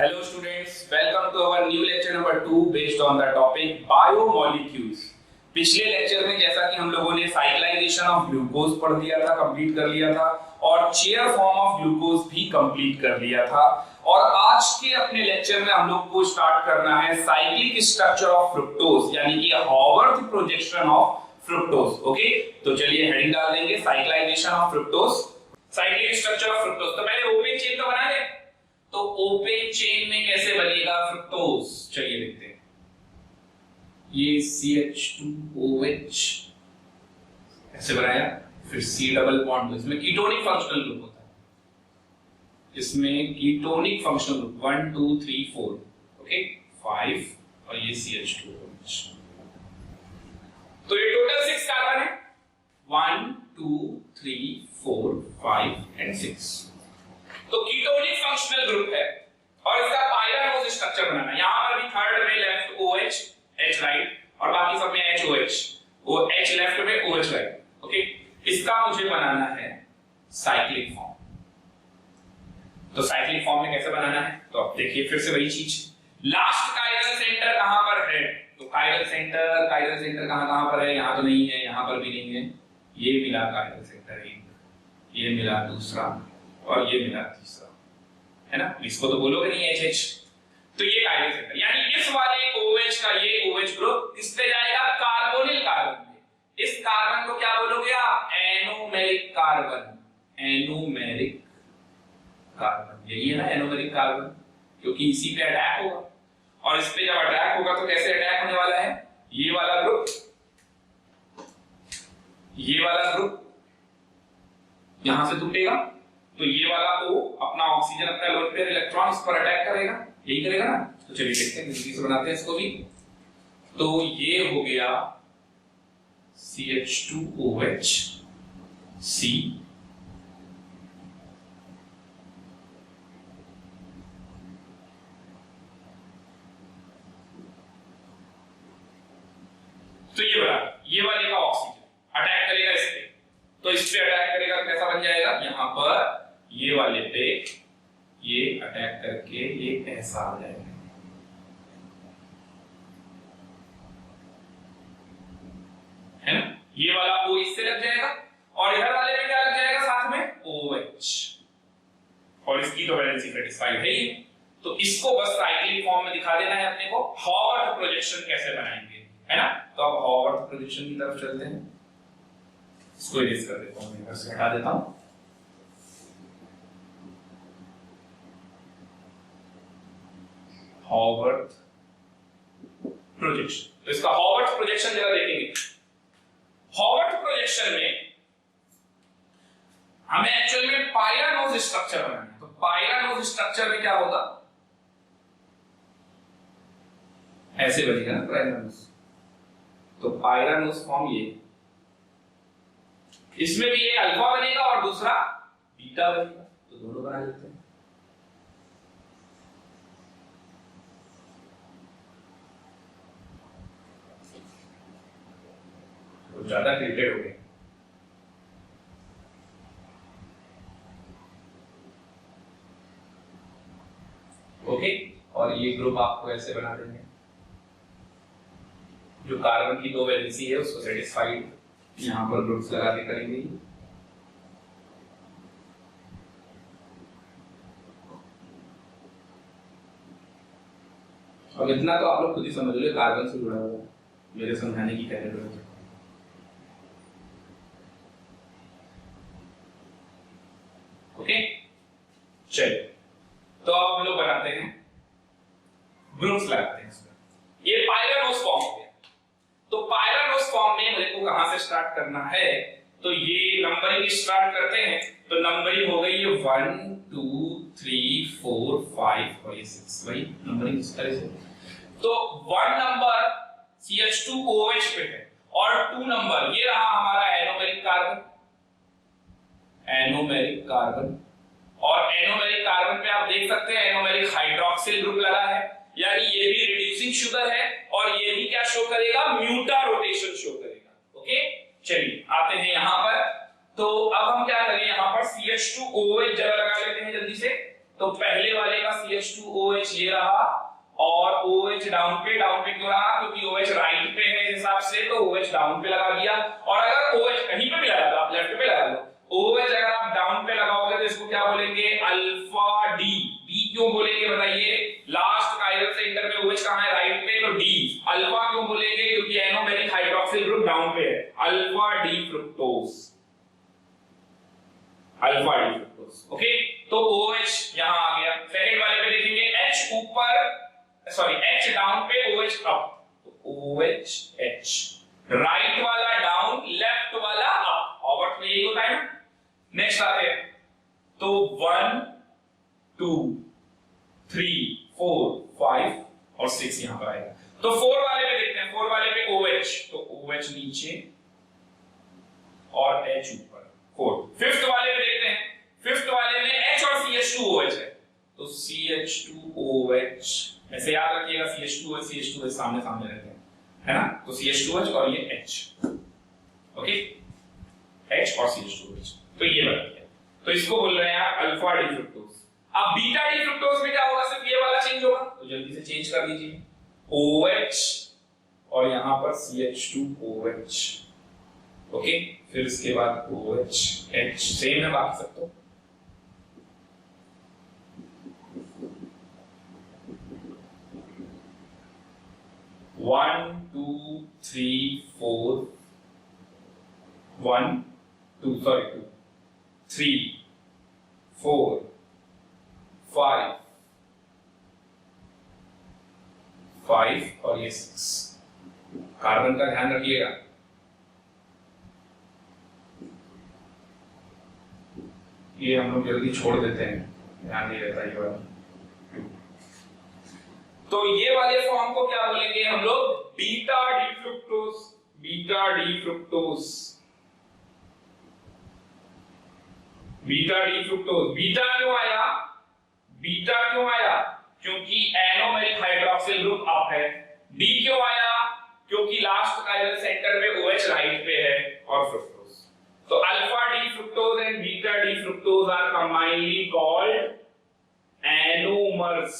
Hello students, welcome to our new lecture number 2 based on the topic biomolecules। पिछले lecture में जैसा कि हम लोगों ने साइक्लाइजेशन ऑफ ग्लूकोज पढ़ लिया था, कंप्लीट कर लिया था और चेयर फॉर्म ऑफ ग्लूकोज भी कंप्लीट कर लिया था और आज के अपने लेक्चर में हम लोग को स्टार्ट करना है साइक्लिक स्ट्रक्चर ऑफ फ्रुक्टोज यानी कि Haworth projection of fructose. Okay, तो चलिए हेडिंग डाल देंगे cyclisation of fructose, cyclic structure of fructose. तो पहले ओपेन चेन तो बना लें, तो ओपेन चेन में कैसे बनेगा फ्रुक्टोज, चलिए देखते हैं। ये CH2OH ऐसे बनाया, फिर C डबल बॉन्ड, इसमें कीटोनिक फंक्शनल ग्रुप होता है, इसमें कीटोनिक फंक्शनल ग्रुप 1 2 3 4 ओके 5 और ये CH2OH। तो ये टोटल 6 कार्बन है, 1 2 3 4 5 एंड 6। तो कीटोनिक फंक्शनल ग्रुप है और इसका पायरानोज स्ट्रक्चर बनाना है। यहां पर भी थर्ड में लेफ्ट OH, H राइट और बाकी सब में HOH, वो H लेफ्ट में OH राइट। ओके, इसका मुझे बनाना है साइक्लिक फॉर्म। तो साइक्लिक फॉर्म में कैसे बनाना है, तो अब देखिए फिर से वही चीज, लास्ट काइरल सेंटर कहां पर है, तो काइरल सेंटर कहां पर है, यहां तो नहीं है, यहां पर भी नहीं है, ये मिला काइरल सेंटर एक, ये मिला दूसरा और ये मिला तीसरा, है ना। इसको तो बोलोगे नहीं HH, तो ये काइरल सेंटर यानी इस वाले OH का ये OH ग्रुप किस पे जाएगा, कार्बोनिल कार्बन पे। इस कार्बन को क्या बोलोगे आप, एनोमेरिक कार्बन, एनोमेरिक कार्बन, यही है ना एनोमेरिक कार्बन, क्योंकि इसी पे अटैक होगा और इस पे जब अटैक होगा तो कैसे अटैक होने वाला है, ये वाला ग्रुप, ये वाला ग्रुप यहां से टूटेगा तो ये वाला O अपना ऑक्सीजन, अपना लोन पेयर इलेक्ट्रॉन इस पर अटैक करेगा, यही करेगा ना। तो चलिए देखते हैं जल्दी से बनाते हैं इसको भी। तो ये हो गया CH2OH C, तो ये बना, ये वाले का ऑक्सीजन अटैक करेगा इस पे, तो इस पे अटैक करेगा तो कैसा बन जाएगा, यहां पर ये वाले पे ये अटैक करके ये ऐसा आ जाएगा, है ना। ये वाला O इससे लग जाएगा और इधर वाले में क्या लग जाएगा साथ में, OH, और इसकी तो वैलेंसी सेटिस्फाइड है ही। तो इसको बस साइक्लिक फॉर्म में दिखा देना है अपने को, हावर्थ प्रोजेक्शन कैसे बनाएंगे, है ना। तो अब हावर्थ प्रोजेक्शन की तरफ चलते हैं, इसको इरेज कर देता हूं, इधर से हटा देता हूं। हावर्थ प्रोजेक्शन, तो इसका हावर्थ प्रोजेक्शन जरा देखेंगे। हावर्थ प्रोजेक्शन में हमें एक्चुअल में पायरानोज स्ट्रक्चर बनाना है। तो पायरानोज स्ट्रक्चर में क्या होगा, ऐसे बनेगा ना पायरानोज। तो पायरानोज फॉर्म ये, इसमें भी एक अल्फा बनेगा और दूसरा बीटा बनेगा, तो दोनों बना लेते हैं। तो ज्यादा क्रिएटेड हो गए। ओके, और ये ग्रुप आपको ऐसे बना देंगे, जो कार्बन की दो वैलेंसी है उसको सेटिस्फाइड यहां पर ग्रुप्स लगा के करेंगे। अब इतना तो आप लोग खुद ही समझ लो, कार्बन से जुड़ा हुआ है, मेरे समझाने की क्या जरूरत है। ओके, चलिए तो अब हम लोग बनाते हैं, ग्रुप्स लगाते हैं इसमें। ये पायरानोज फॉर्म हो गया। तो पायरानोज फॉर्म में मेरे को कहां से स्टार्ट करना है, तो ये नंबरिंग स्टार्ट करते हैं। तो नंबरिंग हो गई ये 1 2 3 4 5 और ये 6, वही नंबरिंग इस तरह से। तो 1 नंबर CH2OH पे है और 2 नंबर ये रहा हमारा एनोमेरिक कार्बन, एनोमेरिक कार्बन, और एनोमेरिक कार्बन पे आप देख सकते हैं एनोमेरिक हाइड्रोक्सिल ग्रुप लगा है, यानी ये भी रिड्यूसिंग शुगर है और ये भी क्या शो करेगा, म्यूटा रोटेशन शो करेगा। ओके, चलिए आते हैं यहां पर। तो अब हम क्या करें, यहां पर CH2OH जरा लगा लेते हैं जल्दी से। तो पहले वाले का CH2OH ये रहा और OH डाउन पे क्यों रहा, क्योंकि OH राइट पे है इस हिसाब से, तो OH डाउन पे लगा दिया। और अगर OH कहीं पे भी लगा दो, आप लेफ्ट पे लगा लो, OH अगर आप डाउन पे लगाओगे तो इसको क्या बोलेंगे, अल्फा डी। डी क्यों बोलेंगे बताइए, लास्ट कायरल सेंटर में OH कहां है, राइट पे, तो डी। अल्फा क्यों बोलेंगे, क्योंकि एनोमेरिक हाइड्रोक्सिल ग्रुप डाउन पे है, alpha D fructose, alpha D fructose. Okay, तो OH यहां आ गया। सेकंड वाले पे देखेंगे H ऊपर, सॉरी H डाउन पे OH अप, तो OH H, राइट वाला डाउन, लेफ्ट वाला अप, ऑवर्ट में यही होता है ना। नेक्स्ट आते हैं, तो 1 2 3 4 5 और 6 यहां पर आएगा। तो 4 वाले पे देखते हैं, 4 वाले पे OH, तो OH नीचे और H ऊपर, 4। फिफ्थ वाले पे देखते हैं, फिफ्थ वाले में H और CH2OH है, तो CH2OH, ऐसे याद रखिएगा, CH2OH सामने सामने रहते हैं, है ना, तो CH2OH और ये H, ओके, H और CH2OH, तो ये बन गया। तो इसको बोल रहे हैं आप अल्फा डी फ्रुक्टोज। अब बीटा डी फ्रुक्टोज में क्या होगा, सिर्फ ये वाला चेंज होगा, तो जल्दी से चेंज कर दीजिए, OH और यहां पर CH2OH, ओके, फिर इसके बाद OH H, सेम है बाकी सब। तो one two three four, 1 2 sorry 2 3 4 5 5 और ये 6। कार्बन का ध्यान रखिएगा, ये हम लोग जल्दी छोड़ देते हैं, ध्यान नहीं रहता ये वाला। तो ये वाले फॉर्म को क्या बोलेंगे हम लोग, beta D fructose, beta D fructose, beta D fructose. Beta क्यों आया, बीटा क्यों आया, क्योंकि एनोमेरिक हाइड्रोक्सिल ग्रुप अप है। डी क्यों आया, क्योंकि लास्ट कायरल सेंटर में OH राइट पे है, और फ्रुक्टोज। तो alpha D fructose and beta D fructose are combinedly called anomers.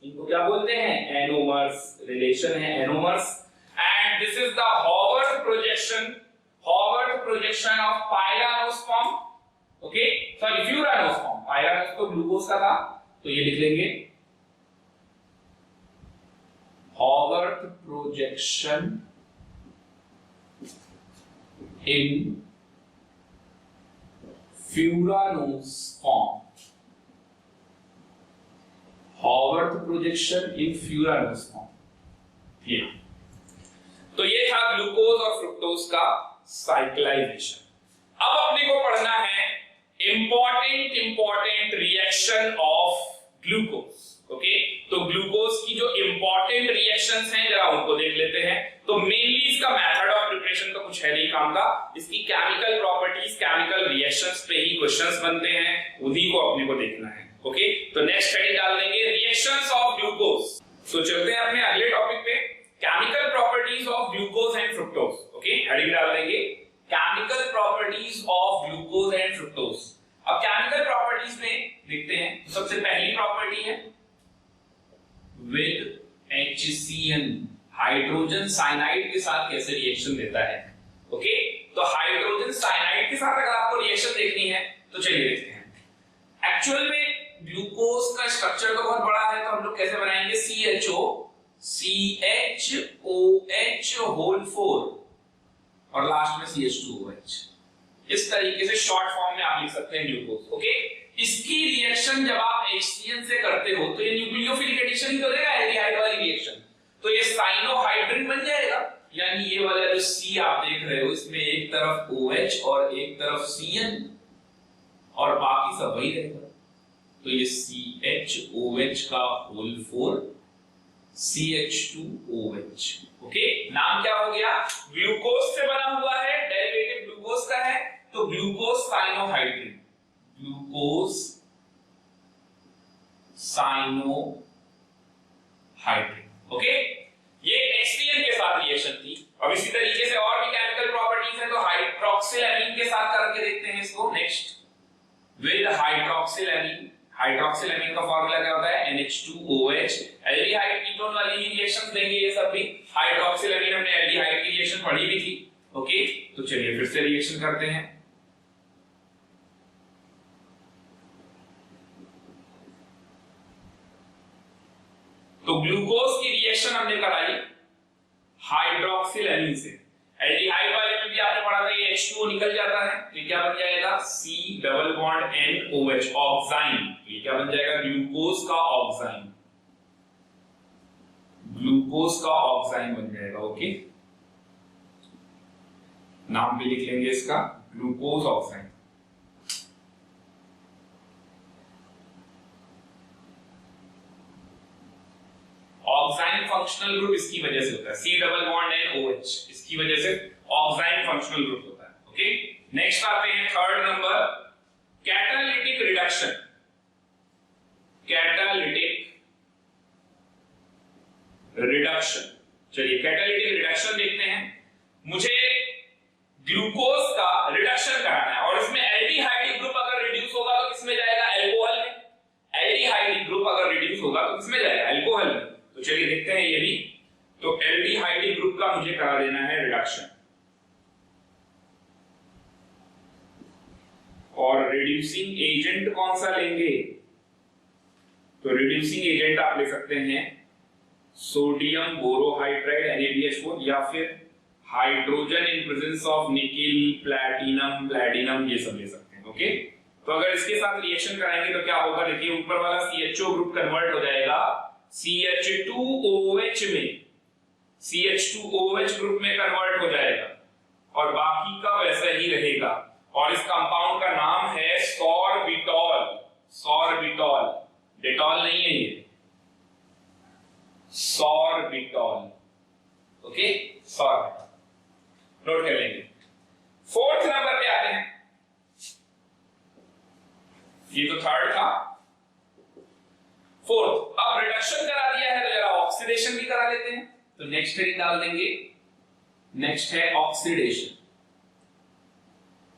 इनको क्या बोलते हैं, एनोमर्स, रिलेशन है anomers. And this is the Haworth projection of pyranose form, okay, sorry फ्यूरानोस्पर्म, पायरानोस तो ग्लूकोज का था, तो ये लिख लेंगे Haworth projection in furanose form, Haworth projection in furanose form. ये तो ये था ग्लूकोज और फ्रुक्टोज का साइक्लाइजेशन। अब अपने को पढ़ना है important reaction of glucose, okay. तो ग्लूकोज की जो इंपॉर्टेंट रिएक्शंस हैं जरा उनको देख लेते हैं। तो मेनली इसका मेथड ऑफ प्रिपरेशन तो कुछ है नहीं काम का, इसकी केमिकल प्रॉपर्टीज, केमिकल रिएक्शंस पे ही क्वेश्चंस बनते हैं, उन्हीं को अपने को देखना है, ओके। तो नेक्स्ट हेडिंग डाल देंगे रिएक्शंस ऑफ ग्लूकोज। तो चलते हैं अपने अगले टॉपिक पे, chemical properties of glucose and fructose, okay. Heading डाल देंगे chemical properties of glucose and fructose. अब केमिकल प्रॉपर्टीज में देखते हैं, सबसे पहली प्रॉपर्टी है विद HCN, हाइड्रोजन साइनाइड के साथ कैसे रिएक्शन देता है, ओके। तो हाइड्रोजन साइनाइड के साथ अगर आपको रिएक्शन देखनी है तो चलिए देखते हैं। एक्चुअल में ग्लूकोज का स्ट्रक्चर तो बहुत बड़ा है, तो हम लोग कैसे बनाएंगे, CHOCHOH होल 4 और लास्ट में CH2OH, इस तरीके से शॉर्ट फॉर्म में आप लिख सकते हैं ग्लूकोज, ओके। इसकी रिएक्शन जब आप HCN से करते हो तो ये न्यूक्लियोफिलिक एडिशन ही तो देगा, एल्डिहाइड वाली रिएक्शन, तो ये साइनोहाइड्रिन बन जाएगा, यानी ये वाला जो C आप देख रहे हो इसमें एक तरफ OH और एक तरफ CN और बाकी सब वही रहेगा, तो ये CHOH का होल 4 CH2OH, ओके। नाम क्या हो गया, ग्लूकोज से बना हुआ है, डेरिवेटिव ग्लूकोज का है, तो glucose cyanohydrin, glucose cyanohydrin, okay. ये HCN के साथ रिएक्शन थी। अब इसी तरीके से और भी केमिकल प्रॉपर्टीज हैं, तो हाइड्रोक्सिल एमीन के साथ करके देखते हैं इसको। Next with hydroxyl amine, hydroxyl का फॉर्मूला क्या होता है NH2OH। एल्डिहाइड कीटोन वाली ही रिएक्शंस देंगे ये सब भी। हाइड्रोक्सिल अमीन हमने एल्डिहाइड की रिएक्शन पढ़ी भी थी। ओके, तो चलिए फिर से रिएक्शन करते हैं। तो ग्लूकोज की रिएक्शन हमने कराई हाइड्रोक्सिल अमीन से। एल्डिहाइड वाले में भी आपने पढ़ा था ये H2O निकल जाता है, तो ये क्या बन जाएगा C डबल बॉन्ड NOH ऑक्साइन। ये क्या बन जाएगा ग्लूकोज का ऑक्साइन, ग्लूकोज का ऑक्साइन बन जाएगा। ओके, नाम भी लिख लेंगे इसका ग्लूकोज ऑक्साइन। ऑक्साइन फंक्शनल ग्रुप इसकी वजह से होता है, C डबल बॉन्ड NOH, इसकी वजह से ऑक्साइन फंक्शनल ग्रुप होता है। ओके, नेक्स्ट आते हैं third number, catalytic reduction. Catalytic reduction, चलिए कैटालिटिक रिडक्शन देखते हैं। मुझे ग्लूकोज का रिडक्शन कराना है और इसमें एल्डिहाइड ग्रुप अगर रिड्यूस होगा तो किसमें जाएगा अल्कोहल में। एल्डिहाइड ग्रुप अगर रिड्यूस होगा तो किसमें जाएगा अल्कोहल में। तो चलिए देखते हैं ये भी। तो एल्डिहाइड ग्रुप का मुझे करा देना है रिडक्शन, और रिड्यूसिंग एजेंट कौन सा लेंगे, तो रिड्यूसिंग एजेंट आप ले सकते हैं सोडियम बोरोहाइड्राइड NaBH4 या फिर hydrogen in presence of nickel platinum platinum, ये सब ले सकते हैं। ओके, तो अगर इसके साथ रिएक्शन कराएंगे तो क्या होगा, देखिए ऊपर वाला CHO ग्रुप कन्वर्ट हो जाएगा CH2OH में, CH2OH ग्रुप में कन्वर्ट हो जाएगा और बाकी का वैसा ही रहेगा। और इस कंपाउंड का नाम है सॉर्बिटॉल। सॉर्बिटॉल, डेटॉल नहीं है ये, सॉर्बिटॉल। ओके, सॉर्बिटॉल नोट कर लेंगे। फोर्थ नंबर पे आते हैं, ये तो थर्ड था। फोर्थ, अब रिडक्शन करा दिया है तो जरा ऑक्सीडेशन भी करा लेते हैं। तो नेक्स्ट हेडिंग डाल देंगे, नेक्स्ट है ऑक्सीडेशन।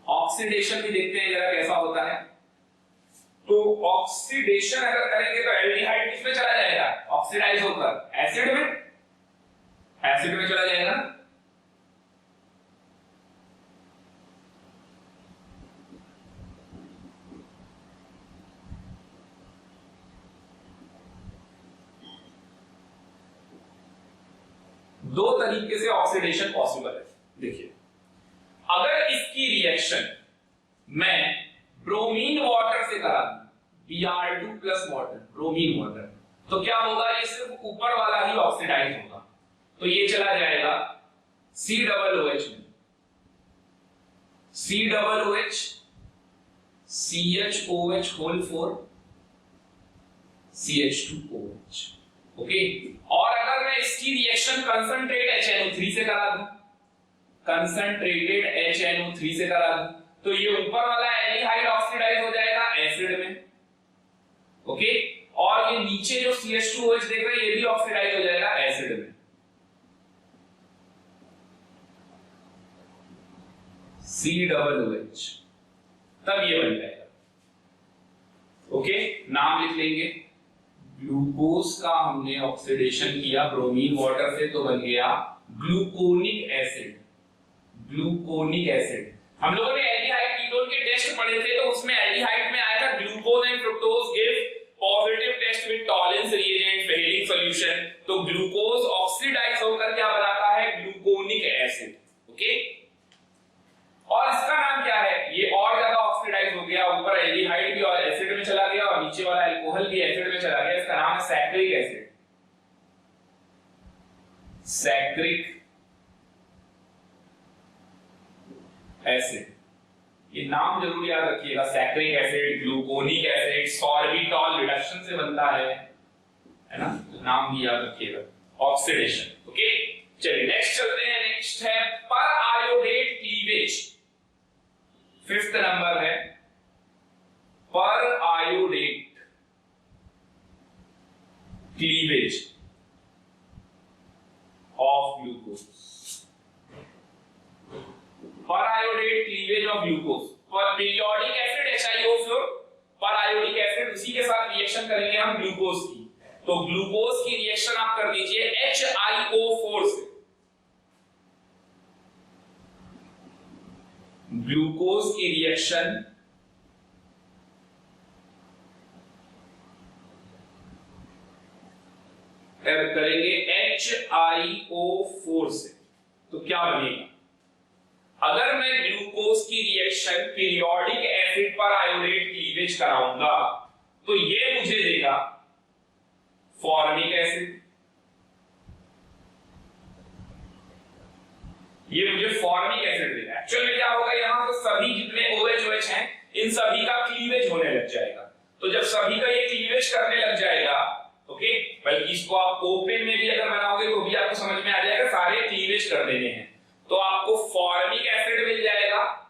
ऑक्सीडेशन भी देखते हैं जरा कैसा होता है। तो ऑक्सीडेशन अगर करेंगे तो एल्डिहाइड किसमें चला जाएगा, ऑक्सीडाइज होकर एसिड में, एसिड में चला जाएगा। दो तरीके से ऑक्सीडेशन पॉसिबल है। देखिए, अगर इसकी रिएक्शन मैं ब्रोमीन वाटर से करा दूं, Br2 plus water, bromine water, तो क्या होगा, ये सिर्फ ऊपर वाला ही ऑक्सीडाइज होगा। तो ये चला जाएगा COOH में, COOH CHOH whole 4 CH2OH। Okay, और अगर मैं इसकी रिएक्शन कंसंट्रेट HNO3 से करा दूं, कंसंट्रेटेड HNO3 से करा दूं, तो ये ऊपर वाला एल्डिहाइड ऑक्सीडाइज हो जाएगा एसिड में। ओके, और ये नीचे जो CH2OH देख रहे हैं ये भी ऑक्सीडाइज हो जाएगा एसिड में। COOH, तब ये बन जाएगा। ओके, नाम लिख लेंगे। ग्लूकोज का हमने ऑक्सीडेशन किया ब्रोमीन वाटर से तो बन गया ग्लूकोनिक एसिड। ग्लूकोनिक एसिड, हम लोगों ने एल्डिहाइड कीटोन के टेस्ट पढ़े थे, तो उसमें एल्डिहाइड में आया था glucose and fructose give positive test with Tollens reagent Fehling solution. तो ग्लूकोज ऑक्सीडाइज होकर क्या बनाता है, ग्लूकोनिक एसिड। ओके, और इसका नाम क्या है, ये और ज्यादा ऑक्सीडाइज हो गया, ऊपर एल्डिहाइड भी और एसिड में चला गया और नीचे वाला अल्कोहल भी एसिड में चला गया। इसका नाम है सैक्रिक एसिड। सैक्रिक एसिड, ये नाम जरूर याद रखिएगा, saccharic acid, gluconic acid, sorbitol reduction से बनता है ना, तो नाम भी याद रखिएगा। ऑक्सीडेशन। ओके, चलिए नेक्स्ट चलते हैं। नेक्स्ट है पर आयोडेट क्लीवेज। फिफ्थ नंबर है पर आयोडेट क्लीवेज ऑफ ग्लूकोज। पर आयोडेट क्लीवेज ऑफ ग्लूकोज, पर पीरियोडिक एसिड HiO4, पर आयोडिक एसिड उसी के साथ रिएक्शन करेंगे हम ग्लूकोज की, तो ग्लूकोज की रिएक्शन आप कर दीजिए HiO4 से। ग्लूकोज की रिएक्शन करेंगे HiO4 से, तो क्या बनेगा? अगर मैं ग्लूकोज की रिएक्शन पीरियोडिक एसिड पर आयोडेट क्लीवेज कराऊंगा तो ये मुझे देगा फॉर्मिक एसिड, ये मुझे फॉर्मिक एसिड देगा। एक्चुअली क्या होगा, यहां तो सभी जितने OH हैं इन सभी का क्लीवेज होने लग जाएगा। तो जब सभी का ये क्लीवेज करने लग जाएगा, ओके, बल्कि इसको आप ओपन में भी अगर बनाओगे तो भी आपको समझ में आ जाएगा सारे क्लीवेज कर देने हैं, तो आपको फॉर्मिक एसिड मिल जाएगा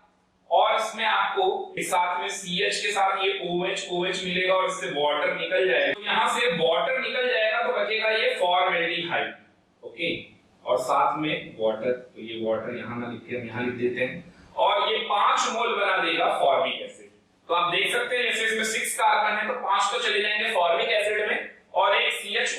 और इसमें आपको साथ में CH के साथ ये OH मिलेगा और इससे वाटर निकल जाएगा। तो यहां से वाटर निकल जाएगा तो बचेगा ये फॉर्मेल्डिहाइड, ओके, और साथ में वाटर, तो ये वाटर यहां ना लिख के हम यहां लिख देते हैं, और ये 5 मोल बना देगा फॉर्मिक एसिड। तो आप देख सकते हैं जैसे इसमें 6 कार्बन है तो 5 तो चले जाएंगे फॉर्मिक एसिड में, और एक CH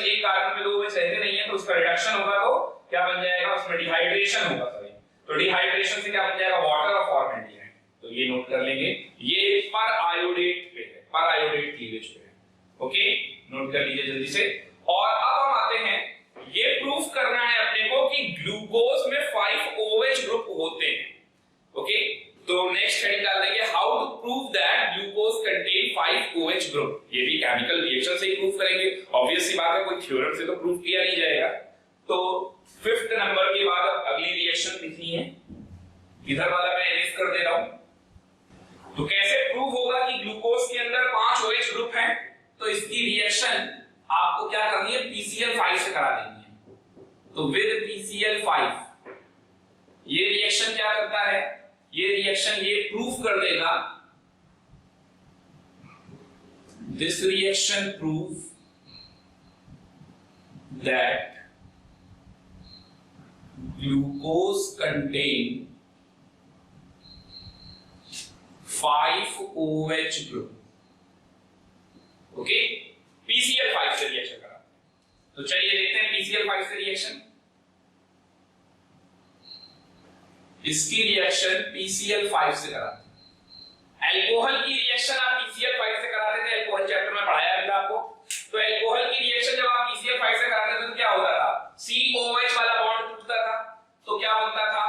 एक कार्बन में 2 OH रहते नहीं है तो उसका रिडक्शन होगा तो क्या बन जाएगा, उसमें डिहाइड्रेशन होगा। सॉरी, तो डिहाइड्रेशन से क्या बन जाएगा, वाटर और फॉर्मेल्डिहाइड। तो ये नोट कर लेंगे, ये पर आयोडेट पे है, पर आयोडेट क्लीवेज पे है, ओके, नोट कर लीजिए जल्दी से। और अब हम आते हैं, ये प्रूफ करना है अपने को कि ग्लूकोज में 5 OH ग्रुप होते हैं, ओके। तो नेक्स्ट हेडिंग डाल देंगे, how to prove that glucose contain 5 OH group. ये भी केमिकल रिएक्शन से ही प्रूफ करेंगे, ऑब्वियस सी बात है, कोई थ्योरम से तो प्रूफ किया नहीं जाएगा। तो 5th नंबर के बाद अब अगली रिएक्शन लिखनी है, इधर वाला मैं इरेज कर दे रहा हूं। तो कैसे प्रूव होगा कि ग्लूकोज के अंदर 5 OH ग्रुप हैं, तो इसकी रिएक्शन आपको क्या करनी है, PCl5 से करा देनी है। तो विद PCl5 ये रिएक्शन क्या करता है, ये रिएक्शन ये प्रूफ कर देगा, this reaction prove that glucose contain 5 OH group, okay, PCl5 से रिएक्शन करा। तो चलिए देखते हैं PCl5 से रिएक्शन। इसकी रिएक्शन PCl5 से कराते हैं। अल्कोहल की रिएक्शन आप PCl5 से कराते थे, अल्कोहल चैप्टर में पढ़ाया भी था आपको। तो अल्कोहल की रिएक्शन जब आप PCl5 से कराते थे तो क्या होता था, COH वाला बॉन्ड टूटता था, तो क्या बनता था,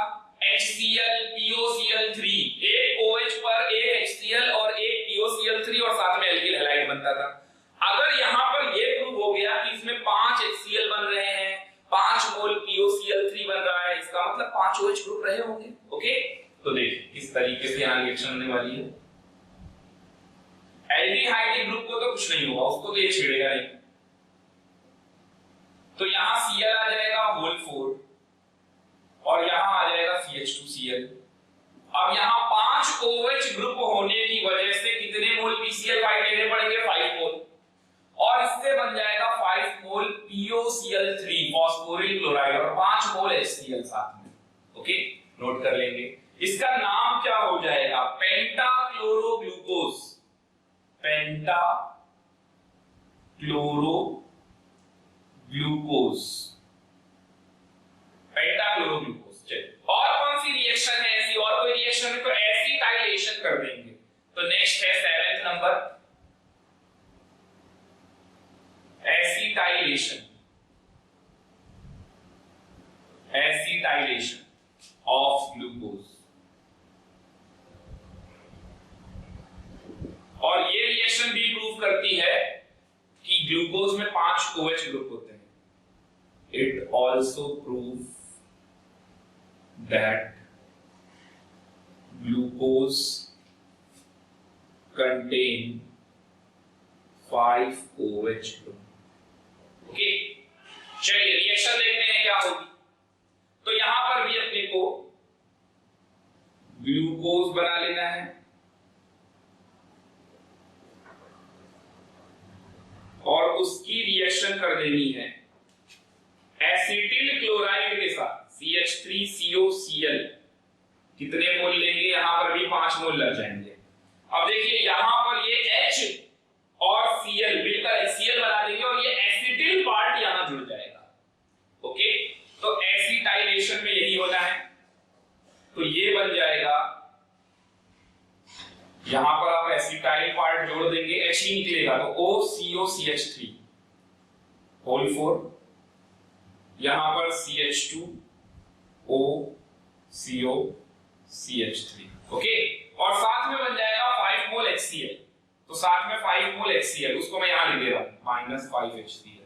HCl POCl3, एक OH पर एक HCl और एक POCl3 और साथ में एल्किल हैलाइड बनता था। अगर यहां पर यह प्रूव हो गया कि इसमें 5 HCl बन रहे हैं, 5 मोल POCl3 बन रहा है, इसका मतलब 5 OH ग्रुप रहे होंगे, ओके। तो देखिए किस तरीके से यहां रिएक्शन होने वाली है। एल्डिहाइड ग्रुप को तो कुछ नहीं होगा, उसको तो ये छेड़ेगा नहीं, तो यहां Cl आ जाएगा होल 4 और यहां आ जाएगा CH2Cl। अब यहां 5 OH ग्रुप होने की वजह से कितने मोल PCl5 लेने पड़ेंगे, 5 मोल, और इससे बन जाएगा 5 मोल POCl3 फॉस्फोरिल क्लोराइड और 5 मोल HCl साथ में, ओके, नोट कर लेंगे। इसका नाम क्या हो जाएगा, पेंटाक्लोरोग्लूकोज, पेंटाक्लोरोग्लूकोज, पेंटाक्लोरोग्लूकोज। चलिए, और कौन सी रिएक्शन है ऐसी, और कोई रिएक्शन है तो एसिटाइलेशन कर देंगे। तो नेक्स्ट है 7th number, acetylation, acetylation of glucose. और ये रिएक्शन भी प्रूव करती है कि ग्लूकोज में 5 OH ग्रुप होते हैं। It also prove that glucose contain 5 OH group, okay. चलिए रिएक्शन देखते हैं क्या होगी। तो यहां पर भी अपने को ग्लूकोज बना लेना है और उसकी रिएक्शन कर देनी है एसिटिल क्लोराइड के साथ, CH3COCl। कितने मोल लेंगे, यहां पर भी 5 मोल लग जाएंगे। अब देखिए यहां पर ये H और Cl मिलकर HCl बना देंगे और ये एसिटिल पार्ट यहां जुड़ जाएगा। ओके, तो एसिटाइलेशन में यही होना है, तो ये बन जाएगा, यहां पर आप एसिटाइल पार्ट जोड़ देंगे, H ही निकलेगा तो OCOCH3 होल 4, यहां पर CH2OCOCH3। ओके, और साथ में बन जाएगा 5 मोल HCl, तो साथ में 5 मोल HCl, उसको मैं यहां लिख दे रहा हूं -5HCl,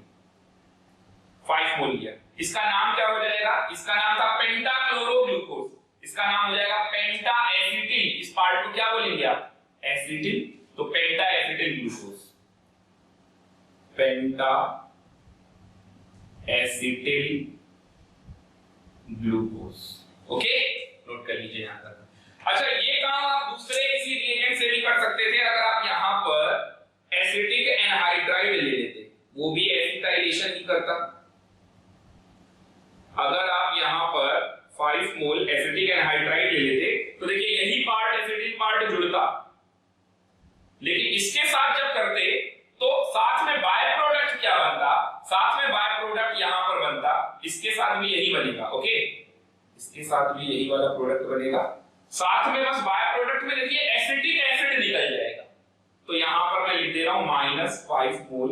5 मोल लिया। इसका नाम क्या हो जाएगा, इसका नाम था पेंटाक्लोरोग्लूकोज, इसका नाम हो जाएगा पेंटा एसिटिल, इस पार्ट को क्या बोलेंगे आप, एसिटिल, तो पेंटा एसिटिल ग्लूकोज, पेंटा एसिटिल ग्लूकोज। ओके, नोट कर लीजिए यहां तक। अच्छा, ये काम आप दूसरे किसी रिएजेंट से भी कर सकते थे। अगर आप यहां पर एसिटिक एनहाइड्राइड ले लेते, वो भी एसिटाइलेशन ही करता। अगर आप यहां पर 5 मोल एसिटिक एनहाइड्राइड ले लेते तो देखिए यही पार्ट एसिटिल पार्ट जुड़ता, लेकिन इसके साथ जब करते तो साथ में बाय प्रोडक्ट क्या बनता, साथ में बाय प्रोडक्ट यहां पर बनता, इसके साथ भी यही बनेगा। ओके, इसके साथ भी यही वाला प्रोडक्ट बनेगा, साथ में बस बाय प्रोडक्ट में देखिए एसिटिक एसिड निकल जाएगा, तो यहां पर मैं लिख दे रहा हूं -5 मोल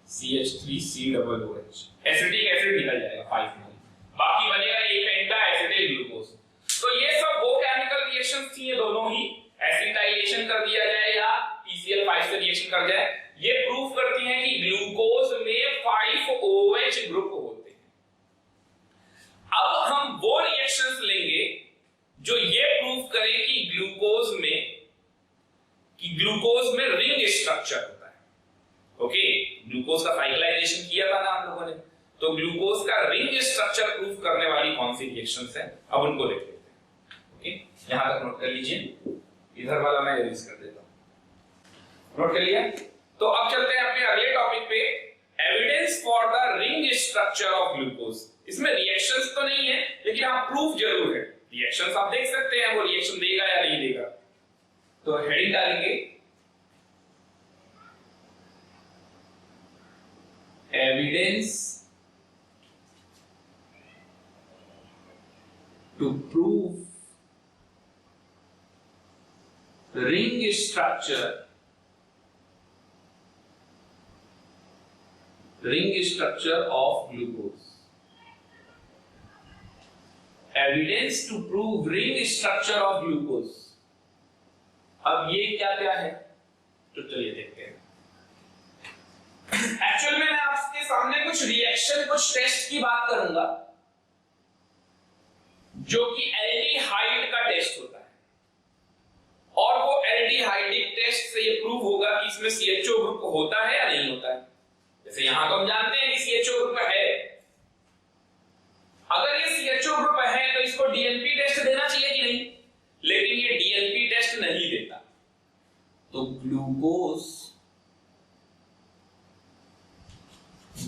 CH3COOH, एसिटिक एसिड निकल जाएगा 5 मोल, बाकी बनेगा ये पेंटा एसिटिल ग्लूकोज। तो ये सब वो केमिकल रिएक्शंस थी, ये दोनों ही एसिटाइलेशन कर दिया जाए या PCl5 से रिएक्शन कर जाए, ये प्रूव करती हैं कि ग्लूकोज में 5 OH ग्रुप होते हैं। अब हम वो रिएक्शंस लेंगे जो ये प्रूव करें कि ग्लूकोज में रिंग स्ट्रक्चर होता है। ओके, ग्लूकोज का साइक्लाइजेशन किया था ना हम लोगों ने, तो ग्लूकोज का रिंग स्ट्रक्चर प्रूव करने वाली कौन सी रिएक्शंस हैं, अब उनको देख लेते हैं। ओके, यहां तक नोट कर लीजिए, इधर वाला मैं यूज कर देता हूं, नोट कर लिया। तो अब चलते हैं अपने अगले टॉपिक पे, evidence for the ring structure of glucose. इसमें रिएक्शंस तो नहीं है, लेकिन हाँ प्रूफ जरूर है। रिएक्शंस आप देख सकते हैं, वो रिएक्शन देगा या नहीं देगा। तो हेडिंग डालेंगे evidence to prove ring structure of glucose, evidence to prove ring structure of glucose। अब ये क्या क्या है, तो चलिए देखते हैं। एक्चुअल में मैं आपके सामने कुछ रिएक्शन, कुछ टेस्ट की बात करूंगा जो कि एल्डिहाइड का टेस्ट होता है, और वो एल्डिहाइडिक टेस्ट से ये प्रूव होगा कि इसमें CHO ग्रुप होता है या नहीं होता है। जैसे यहां तो हम जानते हैं कि CHO ग्रुप है, अगर ये CHO ग्रुप है तो इसको DNP टेस्ट देना चाहिए कि नहीं, लेकिन ये DNP टेस्ट नहीं देता। तो ग्लूकोज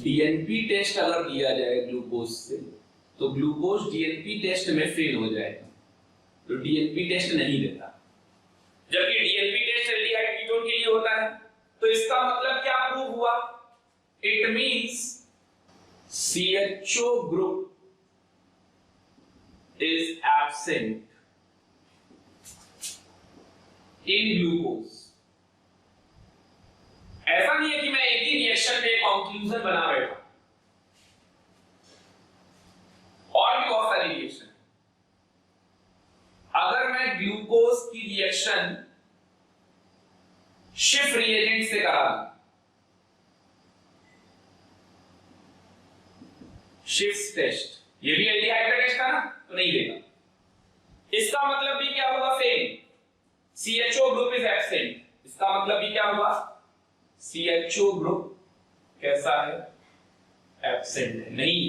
DNP टेस्ट अगर दिया जाए ग्लूकोज से, तो ग्लूकोज DNP टेस्ट में फेल हो जाएगा, तो DNP टेस्ट नहीं देता। जबकि DNP टेस्ट एल्डिहाइड कीटोन के लिए होता है, तो इसका मतलब क्या प्रूव हुआ, it means CHO group is absent in glucose. ऐसा नहीं है कि मैं एक ही रिएक्शन पे कंक्लूजन बना बैठा, और भी बहुत सारी रिएक्शन। अगर मैं ग्लूकोज की रिएक्शन शिफ रिएजेंट से करा दूं, शिफ्ट टेस्ट, ये भी एल्डिहाइड का टेस्ट था ना, तो नहीं देगा। इसका मतलब भी क्या होगा, same, CHO group is absent. इसका मतलब भी क्या हुआ, CHO ग्रुप कैसा है, एब्सेंट है, नहीं।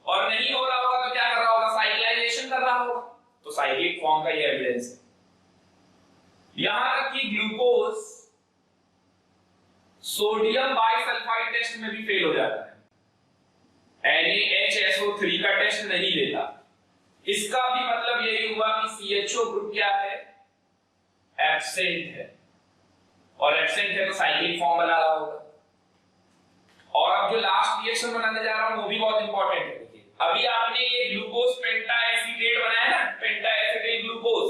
और नहीं हो रहा होगा तो क्या कर रहा होगा, साइक्लाइजेशन कर रहा होगा, तो साइक्लिक फॉर्म का ये एविडेंस है। यहां तक कि ग्लूकोज सोडियम बाइसल्फाइड टेस्ट में भी फेल हो जाता है, NaHSO3 का टेस्ट नहीं देता। इसका भी मतलब यही हुआ कि CHO ग्रुप क्या है, एब्सेंट है। और एब्सेंट है तो साइक्लिक फॉर्म बना रहा होगा। और अब जो लास्ट रिएक्शन बनाने जा रहा हूं वो भी बहुत इंपॉर्टेंट है। देखिए अभी आपने ये ग्लूकोज पेंटाएसिटेट बनाया ना, पेंटाएसिटिल ग्लूकोज,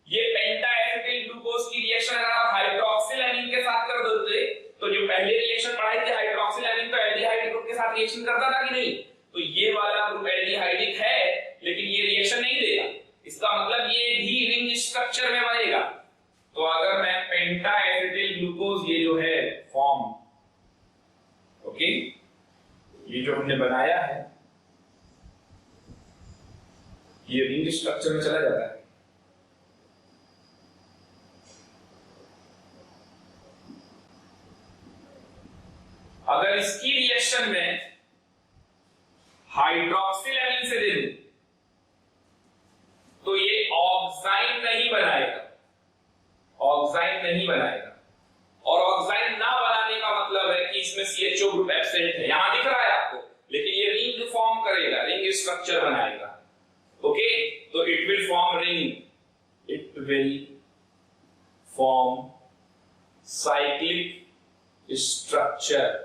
ये पेंटाएसिटिल ग्लूकोज की रिएक्शन अगर आप हाइड्रोक्सिल एमीन के साथ कर दोगे तो जो पहले रिएक्शन पढ़ाई थी हाइड्रोक्सिल एमीन तो एल्डिहाइड ग्रुप के साथ रिएक्शन करता था कि नहीं, तो ये वाला ग्रुप एल्डिहाइडिक है लेकिन ये रिएक्शन नहीं देगा, इसका मतलब ये भी रिंग स्ट्रक्चर में बनेगा। तो अगर मैं पेंटाएसिटिल ग्लूकोज ये जो है फॉर्म, ओके, ये जो हमने बनाया है ये रिंग स्ट्रक्चर में चला जाता है। अगर इसकी रिएक्शन में हाइड्रोक्सिल एमीन से दे दूं तो ये ऑक्साइन नहीं बनाएगा, ऑक्साइन नहीं बनाएगा। और ऑक्साइन ना बनाने का मतलब है कि इसमें CHO ग्रुप एब्सेंट है, यहां दिख रहा है आपको, लेकिन ये रिंग फॉर्म करेगा, रिंग स्ट्रक्चर बनाएगा। ओके, तो it will form ring, it will form cyclic structure,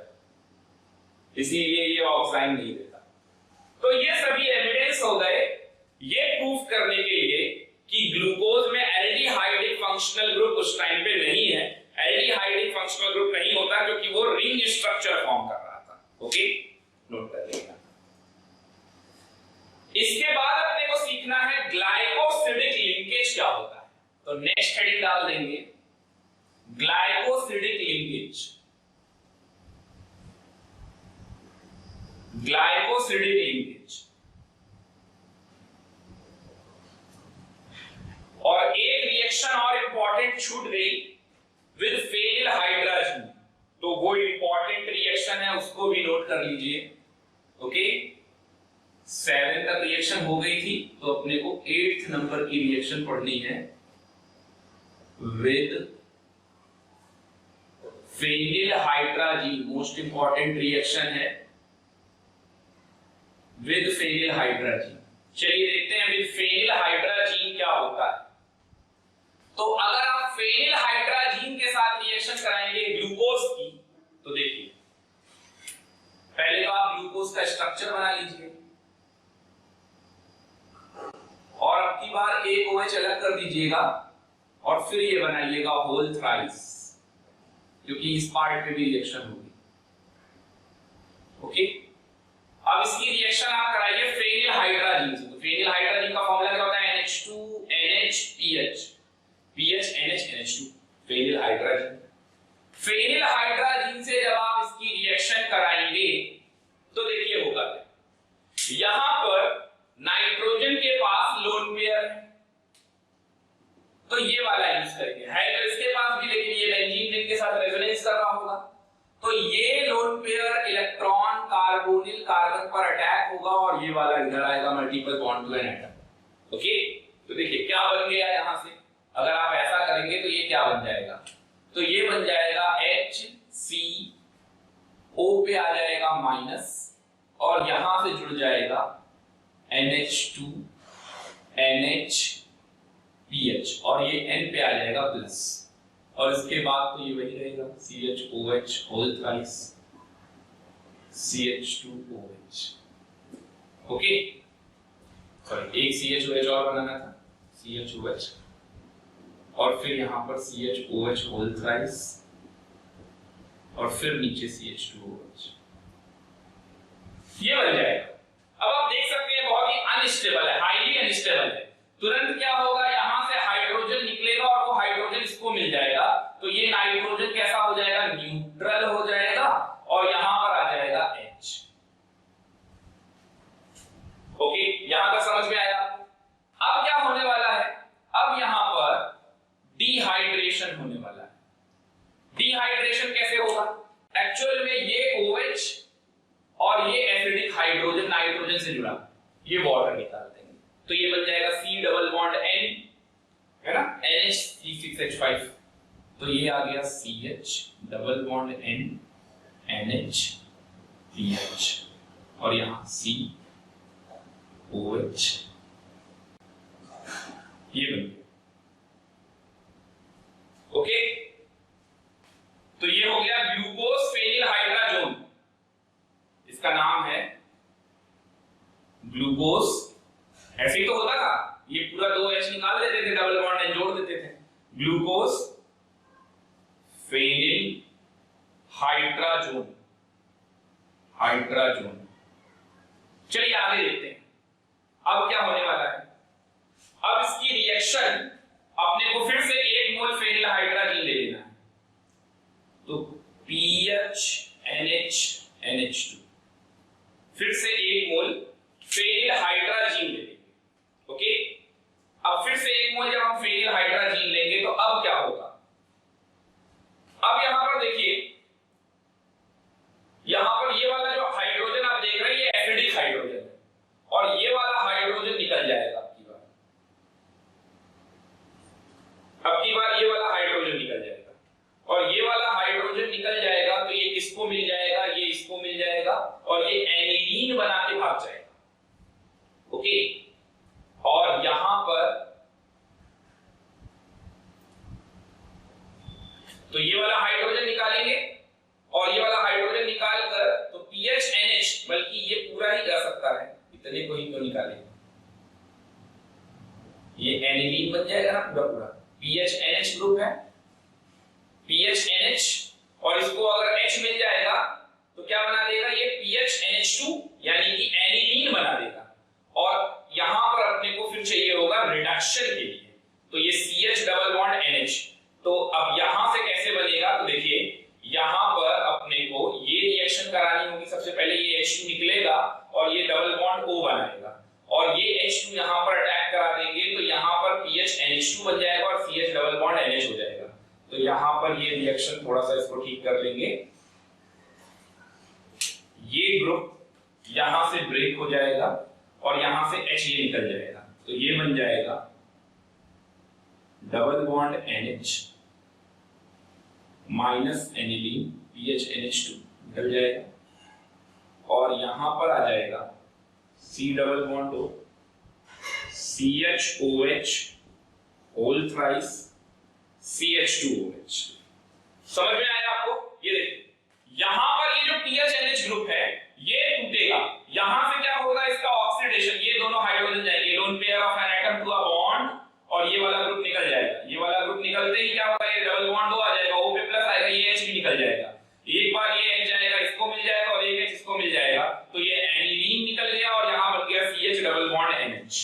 इसीलिए ये ऑक्साइन नहीं देता। तो ये सभी एविडेंस हो गए ये प्रूफ करने के लिए कि ग्लूकोज में एल्डिहाइडिक फंक्शनल ग्रुप उस टाइम पे नहीं है। एल्डिहाइडिक फंक्शनल ग्रुप नहीं होता क्योंकि वो रिंग स्ट्रक्चर फॉर्म कर रहा था। ओके, नोट कर लेना। इसके बाद अपने को सीखना है ग्लाइकोसिडिक लिंकेज क्या होता है, तो नेक्स्ट हेडिंग डाल देंगे ग्लाइकोसिडिक लिंकेज। ग्लाइकोसिडिक लिंकेज, और एक रिएक्शन और इंपॉर्टेंट छूट गई विद फेनिल हाइड्राजीन, तो वो इंपॉर्टेंट रिएक्शन है उसको भी नोट कर लीजिए। ओके, 7 तक रिएक्शन हो गई थी तो अपने को 8th नंबर की रिएक्शन पढ़नी है with phenyl hydrazine. Most important reaction है विद फेनिल हाइड्राजीन। चलिए देखते हैं विद फेनिल हाइड्राजीन क्या होता है। तो अगर आप फेनिल हाइड्राजीन के साथ रिएक्शन कराएंगे ग्लूकोज की, तो देखिए पहले तो आप ग्लूकोज का स्ट्रक्चर बना लीजिए और अब की बार एक OH अलग कर दीजिएगा और फिर ये बनाइएगा होल थ्राइस, क्योंकि इस पार्ट पे भी रिएक्शन होगी। ओके, अब इसकी रिएक्शन आप कराइए फेनिल हाइड्राजीन से। तो फेनिल हाइड्राजीन का फॉर्मूला क्या होता है? NH2NH PH NH2 phenyl hydrazine. Phenyl hydrazine से जब आप इसकी रिएक्शन कराएंगे तो देखिए होगा क्या, यहां पर नाइट्रोजन के पास लोन पेयर है तो ये वाला यूज करेंगे, है तो इसके पास भी, लेकिन ये बेंजीन रिंग के साथ रेजोनेंस कर रहा होगा तो ये lone pair electron carbonyl carbon पर अटैक होगा और ये वाला इधर आएगा multiple bond to N atom. Okay, तो देखिए क्या बन गया यहां से, अगर आप ऐसा करेंगे तो ये क्या बन जाएगा, तो ये बन जाएगा HCO पे आ जाएगा माइनस और यहां से जुड़ जाएगा NH2 NH PH और ये N पे आ जाएगा प्लस, और इसके बाद तो ये वही रहेगा CHOH whole thrice CH2OH। Okay, sorry एक CHOH और बनाना था CHOH और फिर यहां पर CHOH होल थ्राइस और फिर नीचे CH2OH, ये बन जाएगा। अब आप देख सकते हैं बहुत ही अनस्टेबल है, हाईली अनस्टेबल है। तुरंत क्या होगा, यहां से हाइड्रोजन निकलेगा और वो हाइड्रोजन इसको मिल जाएगा तो ये नाइट्रोजन कैसा हो जाएगा, न्यूट्रल हो जाएगा और यहां पर आ जाएगा H। ओके, यहां तक समझ में आया? अब क्या होने वाला है, अब यहां पर डिहाइड्रेशन होने वाला है। डिहाइड्रेशन कैसे होगा, एक्चुअल में ये OH और ये एसिडिक हाइड्रोजन नाइट्रोजन से जुड़ा, ये वाटर निकाल देंगे तो ये बन जाएगा C डबल बॉन्ड N, है ना, NH3CH5, तो ये आ गया CH double bond N NH3H और यहां COH, ये बन गया। ओके, तो ये हो गया ग्लूकोज फेनिल हाइड्राजोन, इसका नाम है ग्लूकोज। ऐसे ही तो होता था, ये पूरा 2H निकाल देते थे, डबल बॉन्ड एन जोड़ देते थे, ग्लूकोज फेनिल हाइड्राजोन, हाइड्राजोन। चलिए आगे देखते हैं अब क्या होने वाला है। अब इसकी रिएक्शन अपने को फिर से 1 मोल फेनिल हाइड्राजीन ले लेना है, तो PHNH फिर से 1 मोल फेनिल हाइड्राजीन ले लेंगे। ओके, अब फिर से 1 मोल जब हम फेनिल हाइड्राजीन लेंगे तो अब क्या होगा। अब यहां पर देखिए, यहां पर ये वाला जो हाइड्रोजन आप देख रहे हैं ये एसिडिक हाइड्रोजन है, और ये वाला हाइड्रोजन निकल जाएगा। अब की बार ये वाला हाइड्रोजन निकल जाएगा, और ये वाला हाइड्रोजन निकल जाएगा तो ये किसको मिल जाएगा, ये इसको मिल जाएगा, और ये एनिलीन बना के भाग जाएगा। ओके, और यहां पर तो ये वाला हाइड्रोजन निकालेंगे, और ये वाला हाइड्रोजन निकाल कर तो PHNH, बल्कि ये पूरा ही जा सकता है, इतने को ही तो निकालेंगे, ये एनिलीन बन जाएगा ना पूरा पूरा। PHNH ग्रुप है, PHNH, और इसको अगर H मिल जाएगा तो क्या बना देगा, ये PHNH2 यानी कि एनिलीन बना देगा। और यहां पर अपने को फिर चाहिए होगा रिडक्शन के लिए, तो ये CH डबल बॉन्ड NH। तो अब यहां से कैसे बनेगा, तो देखिए यहां पर अपने को ये रिएक्शन करानी होगी। सबसे पहले ये H2 निकलेगा और ये डबल बॉन्ड O बनाएगा, और ये H2 यहां पर अटैक करा देंगे तो यहां पर PHNH2 बन जाएगा और CH डबल बॉन्ड NH हो जाएगा। तो यहां पर ये रिएक्शन थोड़ा सा इसको ठीक कर लेंगे, ये ग्रुप यहां से ब्रेक हो जाएगा और यहां से H ये निकल जाएगा, तो ये बन जाएगा double bond NH minus aniline PHNH2 निकल जाएगा, और यहां पर आ जाएगा C double bond O CHOH whole thrice CH2OH। समझ में आया आपको? ये देखिए यहां पर ये जो PHNH ग्रुप है ये टूटेगा, यहां से क्या होगा, इसका ऑक्सीडेशन, ये दोनों हाइड्रोजन जाएंगे, lone pair of N atom to a bond, और ये वाला ग्रुप निकल जाएगा। ये वाला ग्रुप निकलते ही क्या होगा, ये डबल बॉन्ड O आ जाएगा, O पे प्लस आएगा, ये H भी निकल जाएगा। एक बार ये H जाएगा, इसको मिल जाएगा, और एक H इसको मिल जाएगा, तो ये एनिलीन निकल गया और यहां बन गया CH double bond NH।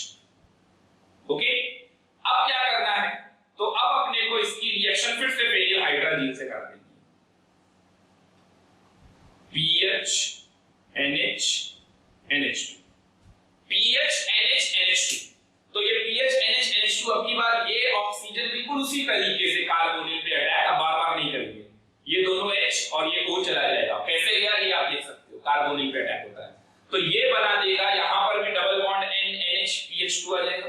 Okay, अब क्या करना है, तो अब अपने को इसकी रिएक्शन फिर से फेनिल हाइड्राजीन से कर देंगे, PHNH PHNH तो ये PHNH अब की बार ये ऑक्सीजन बिल्कुल उसी तरीके से कार्बोनिल पे अटैक अब बार-बार नहीं करेंगे, ये दोनों H और ये O चला जाएगा। कैसे गया ये आप देख सकते हो, कार्बोनिल पे अटैक होता है, तो ये बना देगा, यहां पर भी डबल बॉन्ड NH PH2 आ जाएगा,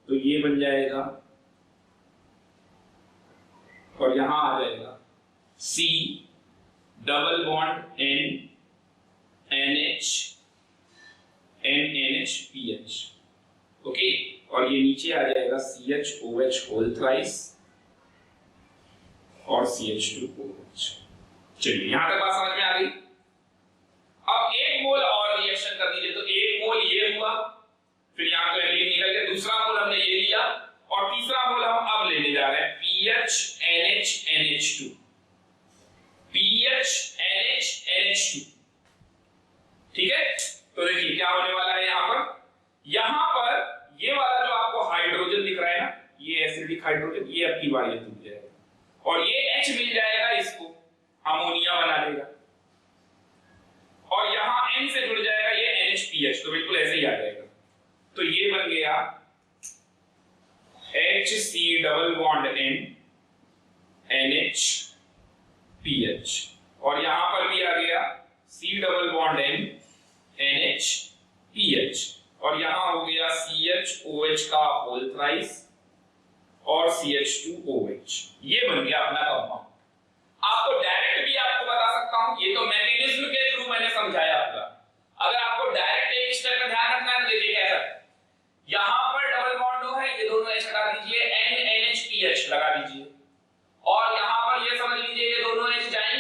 तो ये बन जाएगा, और यहां आ जाएगा C double bond N NH NNHPH। Okay, और ये नीचे आ जाएगा CHOH होल थ्राइस और CH2OH। चलिए यहां तक बात समझ में आ गई। अब 1 मोल और रिएक्शन कर दीजिए, तो 1 मोल ये हुआ, फिर यहां तो एनिलीन निकल गया, दूसरा मोल हमने ये लिया, और तीसरा मोल हम अब लेने जा रहे हैं PHNH PHNH ठीक है। तो देखिए क्या होने वाला है, यहां पर ये वाला जो आपको हाइड्रोजन दिख रहा है ना, ये एसिडिक हाइड्रोजन, ये अब की बार ये टूट जाएगा, और ये H मिल जाएगा, इसको अमोनिया बना देगा, और यहां N से जुड़ जाएगा ये NHPH, तो बिल्कुल ऐसे ही आ जाएगा, तो ये बन गया HC double bond N NHPH, और यहां पर भी आ गया C double bond N NHPH, और यहां हो गया CHOH का होल थ्राइस और CH2OH। ये बन गया अपना कंपाउंड। आपको डायरेक्ट भी आपको बता सकता हूं, ये तो मैकेनिज्म के थ्रू मैंने समझाया पूरा। अगर आपको डायरेक्ट एक स्टेप का ध्यान रखना है तो देखिए कैसा है, यहां पर डबल बॉन्ड हो है, ये दोनों H हटा दीजिए, NNHPH लगा दीजिए, और यहां पर ये समझ लीजिए ये दोनों H जाएंगे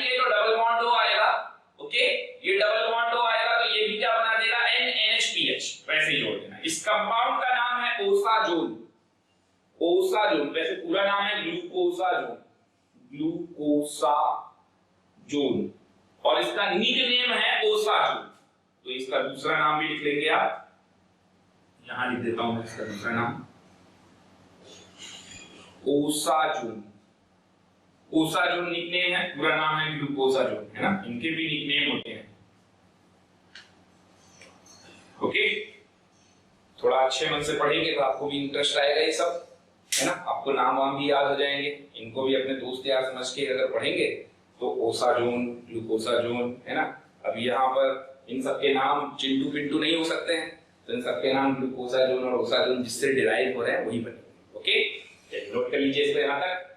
इस कंपाउंड का नाम है ओसाजोन। ओसाजोन वैसे पूरा नाम है ग्लूकोसाजोन, ग्लूकोसाजोन, और इसका निकनेम है ओसाजोन। तो इसका दूसरा नाम भी लिख लेंगे आप, यहां लिख देता हूं मैं इसका दूसरा नाम ओसाजोन। ओसाजोन निकनेम है, पूरा नाम है ग्लूकोसाजोन, है ना। इनके भी निकनेम होते हैं। ओके, थोड़ा अच्छे मन से पढ़ेंगे तो आपको भी इंटरेस्ट आएगा ये सब, है ना। आपको नाम वाम भी याद हो जाएंगे, इनको भी अपने दोस्त यार समझ के अगर पढ़ेंगे तो ओसाजोन, ग्लूकोसाजोन, है ना। अब यहाँ पर इन सबके नाम चिंटू पिंटू नहीं हो सकते हैं, तो इन सबके नाम ग्लूकोसाजोन और ओसाजोन जिससे डिराइव हो रहे हैं वही बनेंगे। ओके, नोट कर लीजिए इसको यहाँ तक।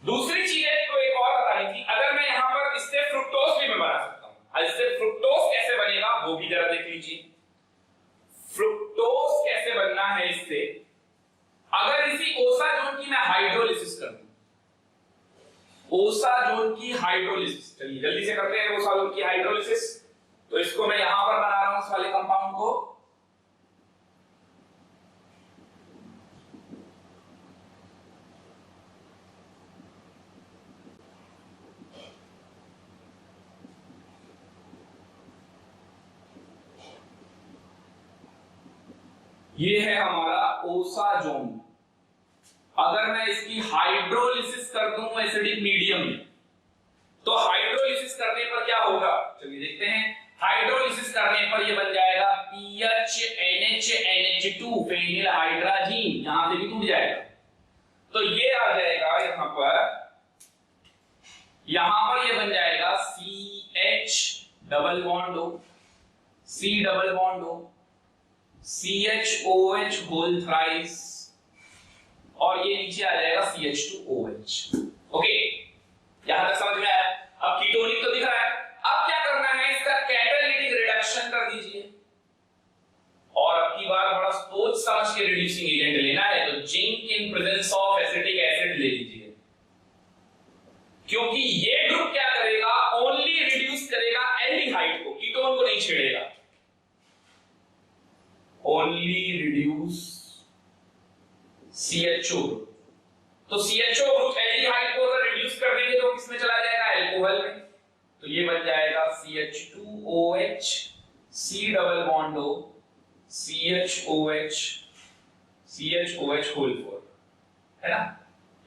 दूसरी चीज है तो एक और बतानी थी, अगर मैं यहाँ पर इससे फ्रुक्टोज भी मैं बना सकता हूँ। इससे फ्रुक्टोज कैसे बनेगा वो भी जरा देख लीजिए। फ्रुक्टोज कैसे बनना है इससे, अगर इसी ओसाजोन की मैं हाइड्रोलिसिस कर दूं, ओसाजोन की हाइड्रोलिसिस, चलिए जल्दी से करते हैं ओसाजोन की हाइड्रोलिसिस। तो इसको मैं यहां पर बना रहा हूं इस वाले कंपाउंड को, ये है हमारा ओसाजोन। अगर मैं इसकी हाइड्रोलिसिस कर दूं एसिडिक मीडियम में, तो हाइड्रोलिसिस करने पर क्या होगा, चलिए देखते हैं। हाइड्रोलिसिस करने पर ये बन जाएगा PHNH, फेनिल हाइड्राजीन, यहां से भी टूट जाएगा। तो ये आ जाएगा यहां पर ये बन जाएगा CH double bond O, C double bond O, CHOH whole thrice, और ये नीचे आ जाएगा CH2OH। ओके, यहां तक समझ में आया। अब कीटोनिक तो दिख रहा है, अब क्या करना है, इसका कैटालिटिक रिडक्शन कर दीजिए, और अब की बार बड़ा सोच समझ के रिड्यूसिंग एजेंट लेना है, तो zinc in presence of acetic acid ले लीजिए, क्योंकि ये ग्रुप क्या करेगा, ओनली रिड्यूस करेगा एल्डिहाइड को, कीटोन को नहीं छेड़ेगा। ओनली रिड्यूस CHO ग्रुप, तो CHO ग्रुप एल्डिहाइड को अगर रिड्यूस कर देंगे तो किसमें चला जाएगा, अल्कोहल में। तो ये बन जाएगा CH2OH, C double bond O, CHOH whole 4, है ना।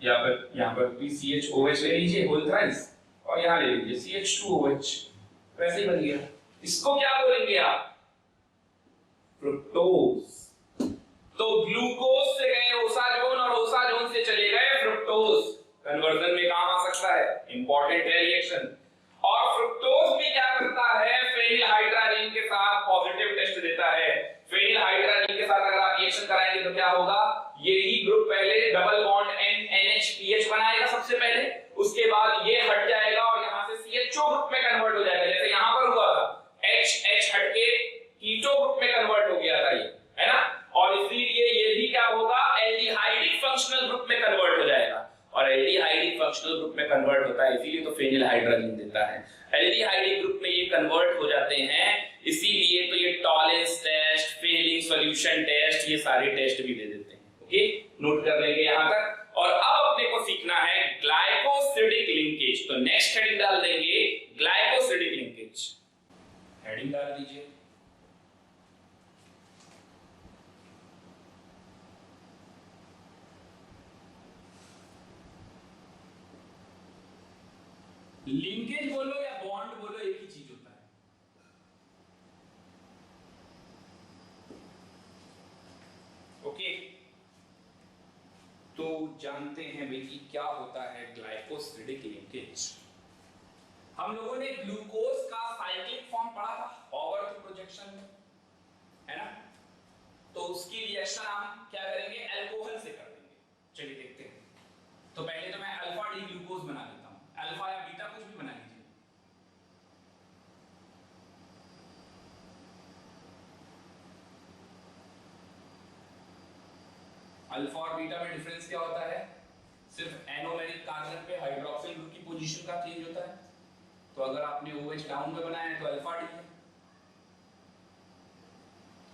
यहाँ पर भी CHOH ले लीजिए होल थ्राइस, और यहाँ ले लीजिए CH2OH, वैसे ही बन गया। इसको क्या बोलेंगे आप, फ्रुक्टोज। तो ग्लूकोज से गए ओसाजोन, और ओसाजोन से चले गए फ्रुक्टोज, कन्वर्जन में काम आ सकता है, इंपॉर्टेंट है रिएक्शन। और फ्रुक्टोज भी क्या करता है, फेनिल हाइड्राजीन के साथ पॉजिटिव टेस्ट देता है। फेनिल हाइड्राजीन के साथ अगर आप रिएक्शन कराएंगे तो क्या होगा, यही ग्रुप पहले डबल बॉन्ड NHPH बनाएगा सबसे पहले, उसके बाद ये हट जाएगा और यहां से CHO ग्रुप में कन्वर्ट हो जाएगा, जैसे यहां पर हुआ था, H हट के कीटो ग्रुप में कन्वर्ट हो गया था ये, है ना। और इसीलिए ये भी क्या होगा, एल्डिहाइडिक फंक्शनल ग्रुप में कन्वर्ट हो जाएगा, और एल्डिहाइडिक फंक्शनल ग्रुप में कन्वर्ट होता है, इसीलिए तो फेनिल हाइड्रोजन देता है। एल्डिहाइडिक ग्रुप में ये कन्वर्ट हो जाते हैं, इसीलिए तो ये Tollens test, Fehling solution test, ये सारे टेस्ट भी दे देते हैं। ओके, नोट कर लेंगे यहां तक। और अब अपने को सीखना है ग्लाइकोसिडिक लिंकेज, तो नेक्स्ट हेडिंग डाल देंगे ग्लाइकोसिडिक लिंकेज। हेडिंग डाल दीजिए, लिंकेज बोलो या बॉन्ड बोलो, एक ही चीज होता है। ओके, तो जानते हैं भाई कि क्या होता है ग्लाइकोसिडिक लिंकेज। हम लोगों ने ग्लूकोज का साइक्लिक फॉर्म पढ़ा था ऑवर्थ प्रोजेक्शन में, है ना। तो उसकी रिएक्शन हम क्या करेंगे, अल्कोहल से कर देंगे। चलिए देखते हैं। तो पहले तो मैं अल्फा डी ग्लूकोज बना लेता हूं, अल्फा या बीटा कुछ भी बना लीजिए। अल्फा और बीटा में डिफरेंस क्या होता है, सिर्फ एनोमेरिक कार्बन पे हाइड्रोक्सिल ग्रुप की पोजीशन का चेंज होता है। तो अगर आपने OH डाउन पे बनाया है तो अल्फा डी है,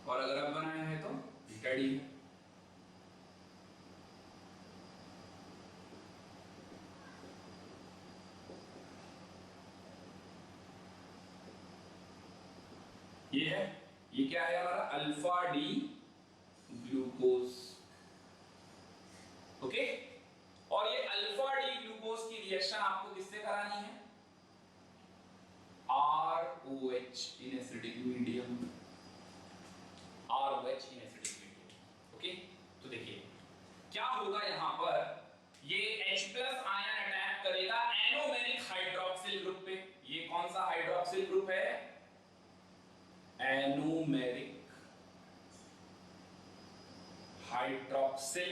और अगर आप बनाया है तो रेडी है। ये है, ये क्या है हमारा अल्फा डी ग्लूकोज। ओके, और ये अल्फा डी ग्लूकोज की रिएक्शन आपको किससे करानी है? ROH in acidic medium, ROH in acidic medium. Okay, तो देखिए क्या होगा यहां पर, ये H+ आयन अटैक करेगा एनोमेरिक हाइड्रोक्सिल ग्रुप पे। ये कौन सा हाइड्रोक्सिल ग्रुप है? Anomeric hydroxyl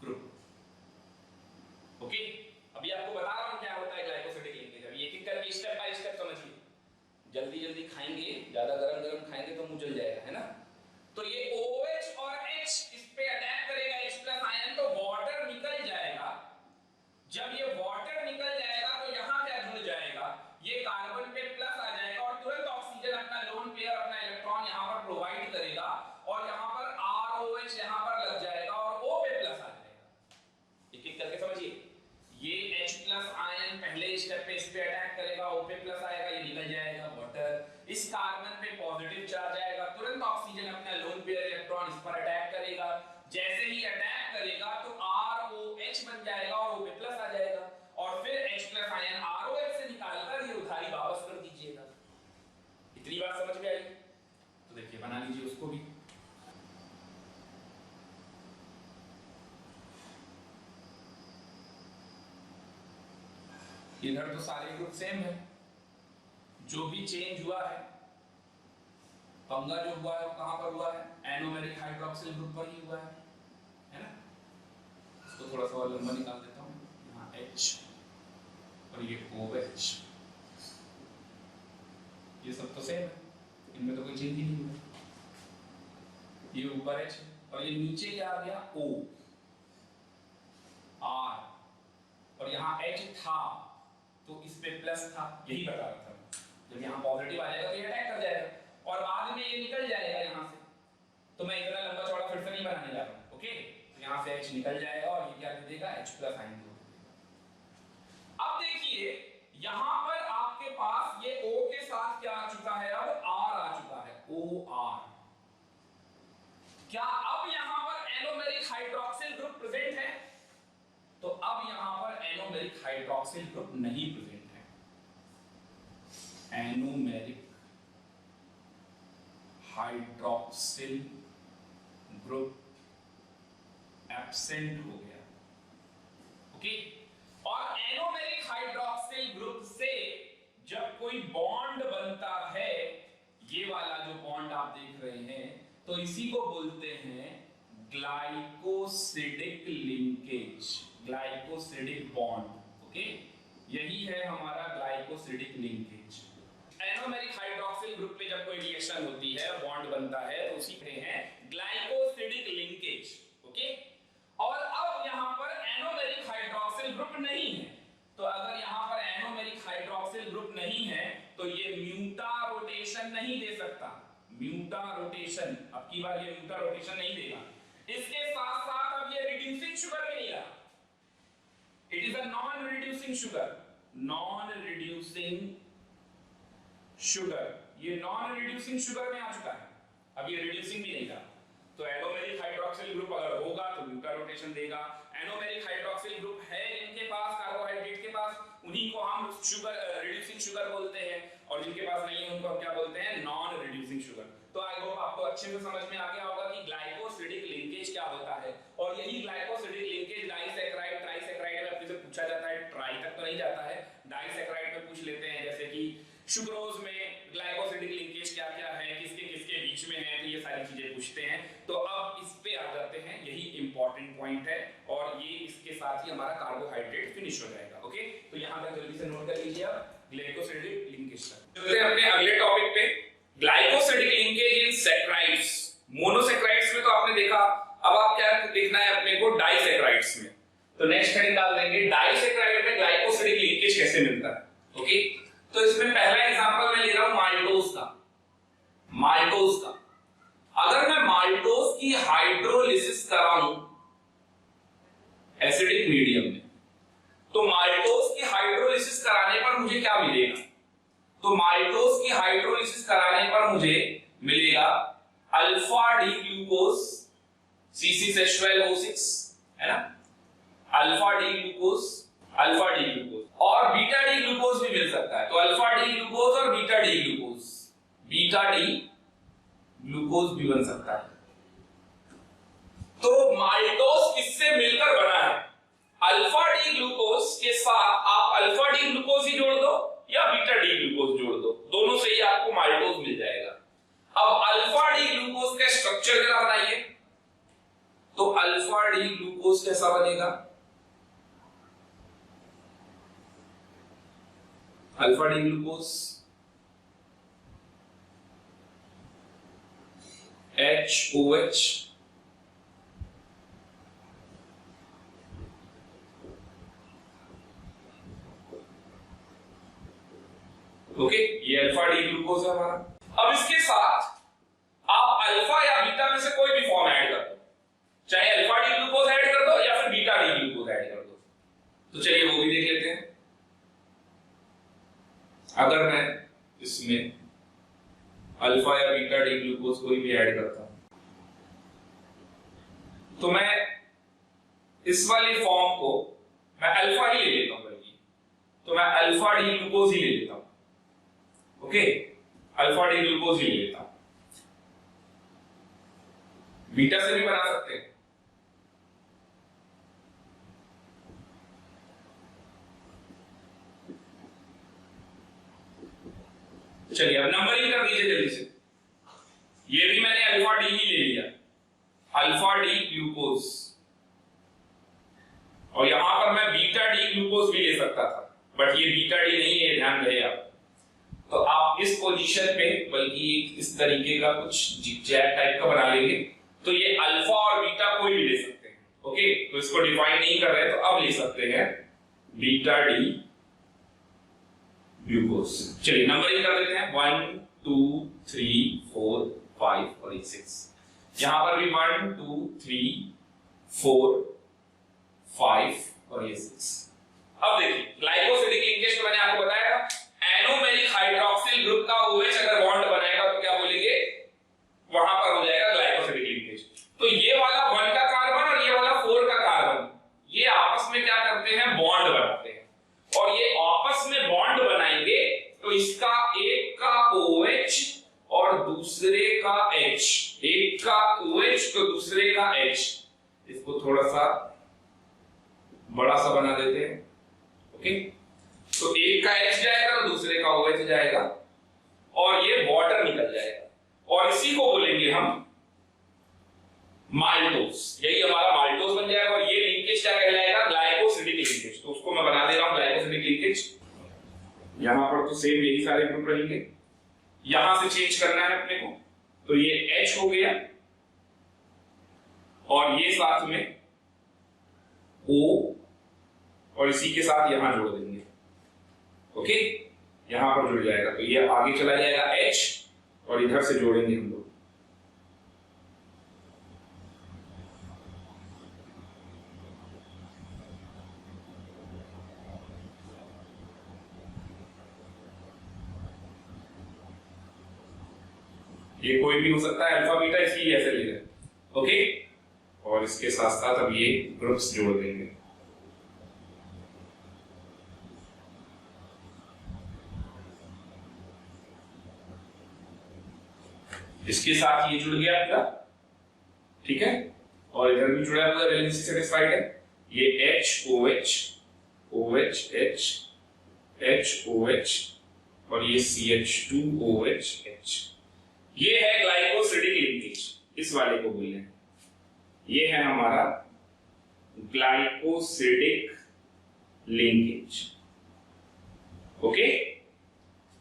group. ओके, अभी आपको बता रहा हूं क्या होता है ग्लाइकोसिडिक लिंकेज। अभी एक एक करके स्टेप बाय स्टेप समझिए। जल्दी जल्दी खाएंगे, ज्यादा गरम गरम खाएंगे तो मुंह जल जाएगा, है ना। तो ये OH और H इस पे अटैक करेगा H+ आयन, तो वाटर निकल जाएगा। जब ये वाटर निकल जाएगा तो यहां क्या जुड़ जाएगा? ये कार्बन पे प्लस आ जाएगा और तुरंत ऑक्सीजन अपना लोन पेयर, अपना इलेक्ट्रॉन यहां पर प्रोवाइड करेगा और यहां पर ROH यहां पर लग जाएगा और O पे प्लस आ जाएगा। एक एक करके समझिए। ये H+ आयन पहले स्टेप पे इस पे अटैक करेगा, O पे प्लस आएगा, ये निकल जाएगा वाटर। इस कार्बन पे पॉजिटिव चार्ज आएगा, तुरंत ऑक्सीजन अपना लोन पेयर इलेक्ट्रॉन इस पर अटैक करेगा। जैसे ही अटैक करेगा तो ROH बन जाएगा और O पे प्लस आ जाएगा, और फिर H+ आयन ROH से निकालकर ये उधारी वापस कर दीजिएगा। इतनी बात समझ में आई? तो देखिए बना लीजिए उसको भी। इधर तो सारे ग्रुप सेम है, जो भी चेंज हुआ है, पंगा जो हुआ है वो कहां पर हुआ है? एनोमेरिक हाइड्रोक्सिल ग्रुप पर ही हुआ है ना। इसको थोड़ा सा और लंबा निकाल देता हूं, यहाँ H और ये OH, ये सब तो सेम है, इनमें तो कोई चेंज ही नहीं हुआ। ये ऊपर H और ये नीचे क्या आ गया? O, R, और यहाँ H था तो इस पे प्लस था, यही बता रहा था। जब यहाँ पॉजिटिव आ जाएगा तो ये अटैक कर जाएगा और बाद में ये निकल जाएगा यहाँ से। तो मैं इतना लंबा चौड़ा फिर से नहीं बनाने जा रहा हूँ। ओके, तो यहाँ से H निकल जाएगा और ये क्या दे देगा? H+ आयन को। अब देखिए यहाँ पर आपके पास ये O के साथ क्या आ चुका है? अब R आ चुका है, OR। क्या अब यहाँ पर एनोमेरिक हाइड्रोक्सिल ग्रुप प्रेजेंट है? तो अब यहां पर एनोमेरिक हाइड्रोक्सिल ग्रुप नहीं प्रेजेंट है, एनोमेरिक हाइड्रोक्सिल ग्रुप एब्सेंट हो गया। ओके, और एनोमेरिक हाइड्रोक्सिल ग्रुप से जब कोई बॉन्ड बनता है, ये वाला जो बॉन्ड आप देख रहे हैं, तो इसी को बोलते हैं glycosidic linkage, glycosidic bond. Okay, यही है हमारा glycosidic linkage. Anomeric hydroxyl group पे जब कोई रिएक्शन होती है, बॉन्ड बनता है, तो उसी पे है ग्लाइकोसिडिक लिंकेज। ओके, और अब यहां पर एनोमेरिक हाइड्रोक्सिल ग्रुप नहीं है, तो अगर यहां पर एनोमेरिक हाइड्रोक्सिल ग्रुप नहीं है तो ये म्यूटा रोटेशन नहीं दे सकता। म्यूटा रोटेशन, अब की बार ये म्यूटा रोटेशन नहीं देगा। इसके साथ साथ अब ये रिड्यूसिंग शुगर भी नहीं रहा, it is a non reducing sugar, non reducing sugar, ये नॉन रिड्यूसिंग शुगर में आ चुका है, अब ये रिड्यूसिंग भी नहीं रहा। तो एनोमेरिक हाइड्रोक्सिल ग्रुप अगर होगा तो म्यूटा रोटेशन देगा। एनोमेरिक हाइड्रोक्सिल ग्रुप है इनके पास, कार्बोहाइड्रेट के पास, उन्हीं को हम शुगर रिड्यूसिंग शुगर बोलते हैं, और जिनके पास नहीं है उनको हम क्या बोलते हैं? Non reducing sugar. तो आई होप आपको अच्छे से समझ में आ गया होगा कि ग्लाइकोसिडिक लिंकेज क्या होता है, और यही ग्लाइकोसिडिक लिंकेज डाइसैकराइड, ट्राइसैकराइड में अपने से पूछा जाता है, ट्राई तक तो नहीं जाता है, डाइसैकराइड में पूछ लेते हैं, जैसे कि सुक्रोज में ग्लाइकोसिडिक लिंकेज क्या क्या है, किसके किसके बीच में है, तो ये सारी चीजें पूछते हैं। तो अब इस पे आ जाते हैं, यही इंपॉर्टेंट पॉइंट है, और ये इसके साथ ही हमारा कार्बोहाइड्रेट फिनिश हो जाएगा। ओके, तो यहां तक जल्दी से नोट कर लीजिए आप ग्लाइकोसिडिक लिंकेज तक। चलते हैं अपने अगले टॉपिक पे, ग्लाइकोसिडिक लिंकेज इन सैकराइड्स। मोनोसैकराइड्स में तो आपने देखा, अब आप क्या देखना है अपने को? डाइसैकराइड्स में। तो नेक्स्ट हेडिंग डाल देंगे डाइसैकराइड में ग्लाइकोसिडिक लिंकेज कैसे मिलता है। ओके, तो इसमें पहला एग्जांपल मैं ले रहा हूं माल्टोज का, माल्टोज का। अगर मैं माल्टोज की हाइड्रोलिसिस कराऊं एसिडिक मीडियम में, तो माल्टोज की हाइड्रोलिसिस कराने पर मुझे क्या मिलेगा? तो माल्टोज की हाइड्रोलिसिस कराने पर मुझे मिलेगा अल्फा डी ग्लूकोज C6H12O6, है ना, अल्फा डी ग्लूकोज और बीटा डी ग्लूकोज भी मिल सकता है। तो अल्फा डी ग्लूकोज और बीटा डी ग्लूकोज भी बन सकता है। तो माल्टोज किससे मिलकर बना है? अल्फा डी ग्लूकोज के साथ आप अल्फा डी ग्लूकोज ही जोड़ दो या बीटा डी ग्लूकोज जोड़ दो, दोनों से ही आपको माल्टोज मिल जाएगा। अब अल्फा डी ग्लूकोज का स्ट्रक्चर जरा बनाइए। तो अल्फा डी ग्लूकोज कैसा बनेगा? Alpha D glucose HOH okay, ये अल्फा डी ग्लूकोज है हमारा। अब इसके साथ आप अल्फा या बीटा में से कोई भी फॉर्म ऐड कर दो, चाहे अल्फा डी ग्लूकोज ऐड कर दो या फिर बीटा डी ग्लूकोज ऐड कर दो। तो चलिए वो भी देख लेते हैं। अगर मैं इसमें अल्फा या बीटा डी ग्लूकोज कोई भी ऐड करता हूं, तो मैं इस वाले फॉर्म को मैं अल्फा ही ले लेता हूं, बल्कि तो मैं अल्फा डी ग्लूकोज ही ले लेता हूं। ओके, अल्फा डी ग्लूकोज ही ले लेता हूं। बीटा से भी बना सकते हैं। चलिए अब नंबरिंग कर दीजिए जल्दी से। ये भी मैंने अल्फा डी ही ले लिया, अल्फा डी ग्लूकोज, और यहां पर मैं बीटा डी ग्लूकोज भी ले सकता था, बट ये बीटा डी नहीं है, ध्यान रहे आप। तो आप इस पोजीशन पे बल्कि इस तरीके का कुछ जिगजैग टाइप का बना लेंगे, तो ये अल्फा और बीटा कोई भी ले सकते हैं। ओके, तो इसको डिफाइन नहीं कर रहे तो अब ले सकते हैं बीटा डी ग्लूकोज। चलिए नंबरिंग कर देते हैं, 1 2 3 4 5 और 6। यहां पर भी 1 2 3 4 5 और 6। अब देखिए ग्लाइकोसिडिक लिंकेज तो मैंने आपको बताया था, एनोमेरिक हाइड्रोक्सिल ग्रुप का OH अगर बॉन्ड बनाएगा तो क्या बोलेंगे, वहां पर हो जाएगा ग्लाइकोसिडिक लिंकेज। तो ये वाला 1 का कार्बन और ये वाला 4 का कार्बन, ये आपस में क्या करते हैं, बॉन्ड बनाते हैं। और ये आपस में बॉन्ड बनाएंगे तो इसका एक का OH और दूसरे का H, एक का OH तो दूसरे का H, इसको थोड़ा सा बड़ा सा बना देते हैं। ओके, तो एक का H जाएगा तो दूसरे का OH जाएगा और ये वाटर निकल जाएगा, और इसी को बोलेंगे हम माल्टोज। यही हमारा माल्टोज बन जाएगा। और ये लिंकेज क्या कहलाएगा, ग्लाइकोसिडिक लिंकेज। तो उसको मैं बना दे रहा हूं ग्लाइकोसिडिक लिंकेज। यहां पर तो सेम यही सारे ग्रुप रहेंगे, यहां से चेंज करना है अपने को, तो ये H हो गया और ये साथ में O और इसी के साथ यहां जोड़ देंगे। ओके, यहां पर जुड़ जाएगा तो ये आगे चला जाएगा H और इधर से जोड़ेंगे हम लोग। ये कोई भी हो सकता है, अल्फा बीटा, इसलिए ऐसे ले रहे हैं। ओके, और इसके साथ साथ अब ये ग्रुप्स जोड़ देंगे। इसके साथ ये जुड़ गया पूरा, ठीक है, और इधर भी जुड़ा हुआ, वैलेंसी सेटिस्फाइड है। ये HOH OH H HOH और ये CH2OH H, ये है ग्लाइकोसिडिक लिंकेज, इस वाले को बोलते हैं। ये है हमारा glycosidic linkage. Okay,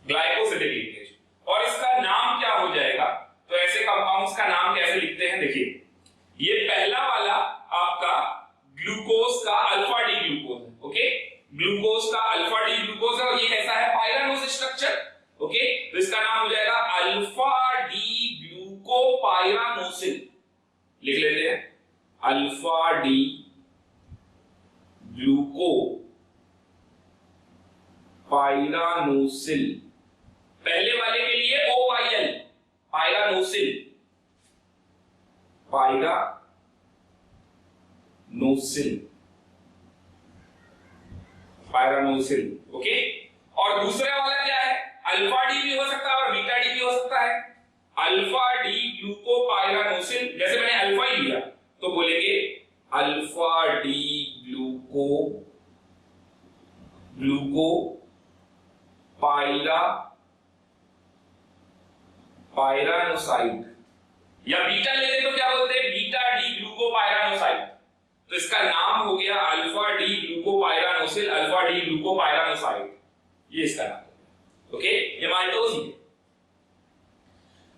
glycosidic linkage. और इसका नाम क्या हो जाएगा, तो ऐसे कंपाउंड्स का नाम कैसे लिखते हैं, देखिए ये पहला वाला आपका ग्लूकोज का अल्फा डी ग्लूकोज है। ओके, ग्लूकोज का अल्फा डी ग्लूकोज है और ये कैसा है, पाइरानोज स्ट्रक्चर। ओके, तो इसका नाम हो जाएगा अल्फा डी ग्लूकोपाइरानोज। पायरानोसिल लिख लेते हैं, अल्फा डी ग्लूको पायरानोसिल। पहले वाले के लिए OYL पायरानोसिल, पायरानोसिल। ओके, और दूसरा वाला क्या है, अल्फा डी भी हो सकता है और बीटा डी भी हो सकता है। अल्फा डी ग्लूको पायरानोसिल, जैसे मैंने अल्फा ही लिया तो बोलेंगे अल्फा डी ग्लूको पायरानोसाइड, या बीटा लेते तो क्या बोलते हैं, बीटा डी ग्लूको पायरानोसाइड। तो इसका नाम हो गया अल्फा डी ग्लूको पायरानोसिल, अल्फा डी ग्लूको पायरानोसाइड, ये इसका नाम। ओके, ये माल्टोज ही है।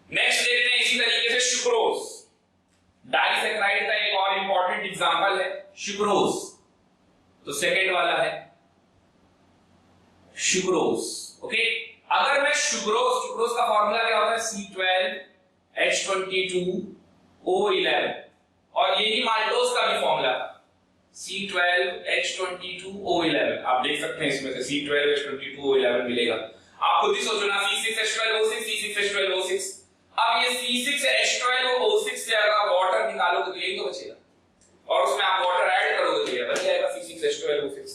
नेक्स्ट देखते हैं इसी तरीके से सुक्रोज, डाइसैकेराइड का एक और इंपॉर्टेंट एग्जांपल है सुक्रोज। तो सेकंड वाला है सुक्रोज। ओके, अगर मैं सुक्रोज का फॉर्मूला क्या होता है, C12H22O11, और यही माल्टोज का भी फॉर्मूला C12H22O11। आप देख सकते हैं इसमें से C12H22O11 मिलेगा। आप खुद ही सोचो ना, C6H12O6, C6H12O6। अब ये C6H12O6 से अगर वाटर निकालोगे तो यही तो बचेगा, और उसमें आप वाटर ऐड करोगे तो ये बन जाएगा C6H12O6।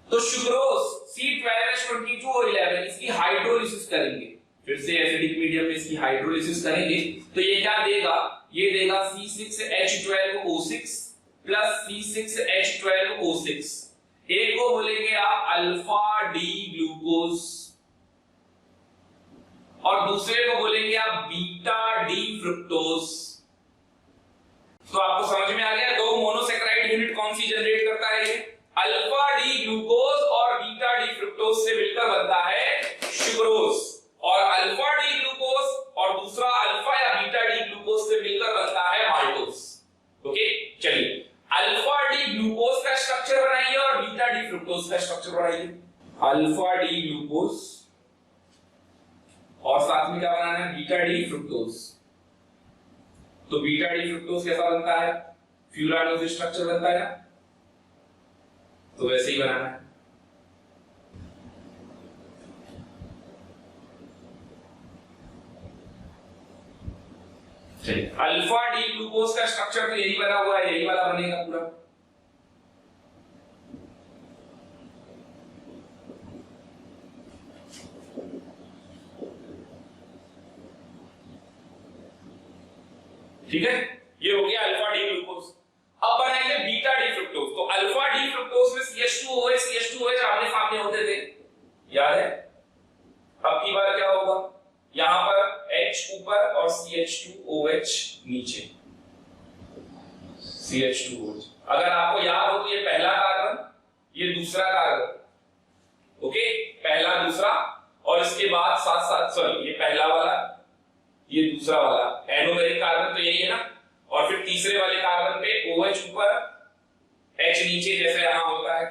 तो सुक्रोज C12H22O11 इसकी हाइड्रोलिसिस करेंगे, फिर से एसिडिक मीडियम में इसकी हाइड्रोलिसिस करेंगे तो ये क्या देगा, ये देगा C6H12O6 प्लस C6H12O6। एक को बोलेंगे आप अल्फा डी ग्लूकोज और दूसरे को बोलेंगे आप बीटा डी फ्रुक्टोज। तो आपको समझ में आ गया दो मोनोसेकेराइड यूनिट कौन सी जनरेट करता है, ये अल्फा डी ग्लूकोज और बीटा डी फ्रुक्टोज से मिलकर बनता है सुक्रोज, और अल्फा डी ग्लूकोज और दूसरा अल्फा या बीटा डी ग्लूकोज से मिलकर बनता है माल्टोज। ओके, चलिए अल्फा डी ग्लूकोज का स्ट्रक्चर बनाइए और बीटा डी फ्रुक्टोज का स्ट्रक्चर बनाइए। अल्फा डी ग्लूकोज और साथ में क्या बनाना है, बीटा डी फ्रुक्टोज। तो बीटा डी फ्रुक्टोज कैसा बनता है, फ्यूरानोज स्ट्रक्चर बनता है ना, तो वैसे ही बनाना है। चलिए, अल्फा डी ग्लूकोज का स्ट्रक्चर तो यही बना हुआ है, यही वाला बनेगा पूरा। ठीक है, ये हो गया अल्फा डी ग्लूकोज। अब बनाएंगे बीटा डी फ्रुक्टोज। तो अल्फा डी फ्रुक्टोज में CH2OH आमने सामने होते थे, याद है। अब की बार क्या होगा, यहां पर H ऊपर और CH2OH नीचे, CH2OH। अगर आपको याद हो तो ये पहला कार्बन, ये दूसरा कार्बन। ओके, पहला दूसरा, और इसके बाद साथ साथ सॉरी ये पहला वाला, ये दूसरा वाला एनोमेरिक कार्बन, तो यही है ना। और फिर तीसरे वाले कार्बन पे OH ऊपर H नीचे जैसे यहां होता है,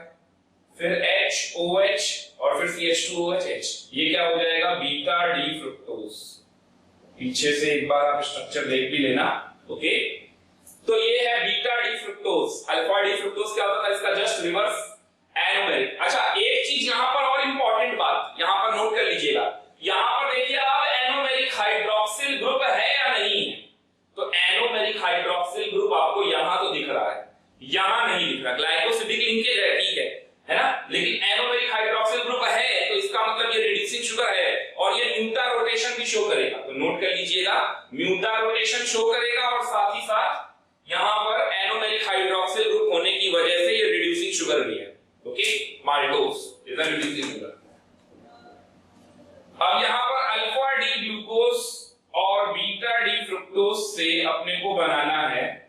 फिर HOH और फिर CH2OH। ये क्या हो जाएगा, बीटा डी फ्रुक्टोज। पीछे से एक बार आप स्ट्रक्चर देख भी लेना। ओके, तो ये है beta D fructose. Alpha D fructose क्या होता है, इसका जस्ट रिवर्स एनोमेरिक। अच्छा, एक चीज यहां पर और इंपॉर्टेंट बात यहां पर नोट कर लीजिएगा, यहां पर देखिए आप एनोमेरिक हाइड्रोक्सिल ग्रुप है या नहीं है। तो एनोमेरिक हाइड्रोक्सिल ग्रुप आपको यहां तो दिख रहा है, यहां नहीं दिख रहा। ग्लाइकोसिडिक लिंकेज है, ठीक है ना, लेकिन एनोमेरिक हाइड्रोक्सिल ग्रुप है, तो इसका मतलब ये रिड्यूसिंग शुगर है और ये म्यूटा रोटेशन भी शो करेगा। तो नोट कर लीजिएगा, म्यूटा रोटेशन शो करेगा और साथ ही साथ यहां पर एनोमेरिक हाइड्रोक्सिल ग्रुप होने की वजह से ये रिड्यूसिंग शुगर भी है। Okay, maltose is a reducing sugar. अब यहां पर अल्फा डी ग्लूकोज और बीटा डी फ्रुक्टोज से अपने को बनाना है,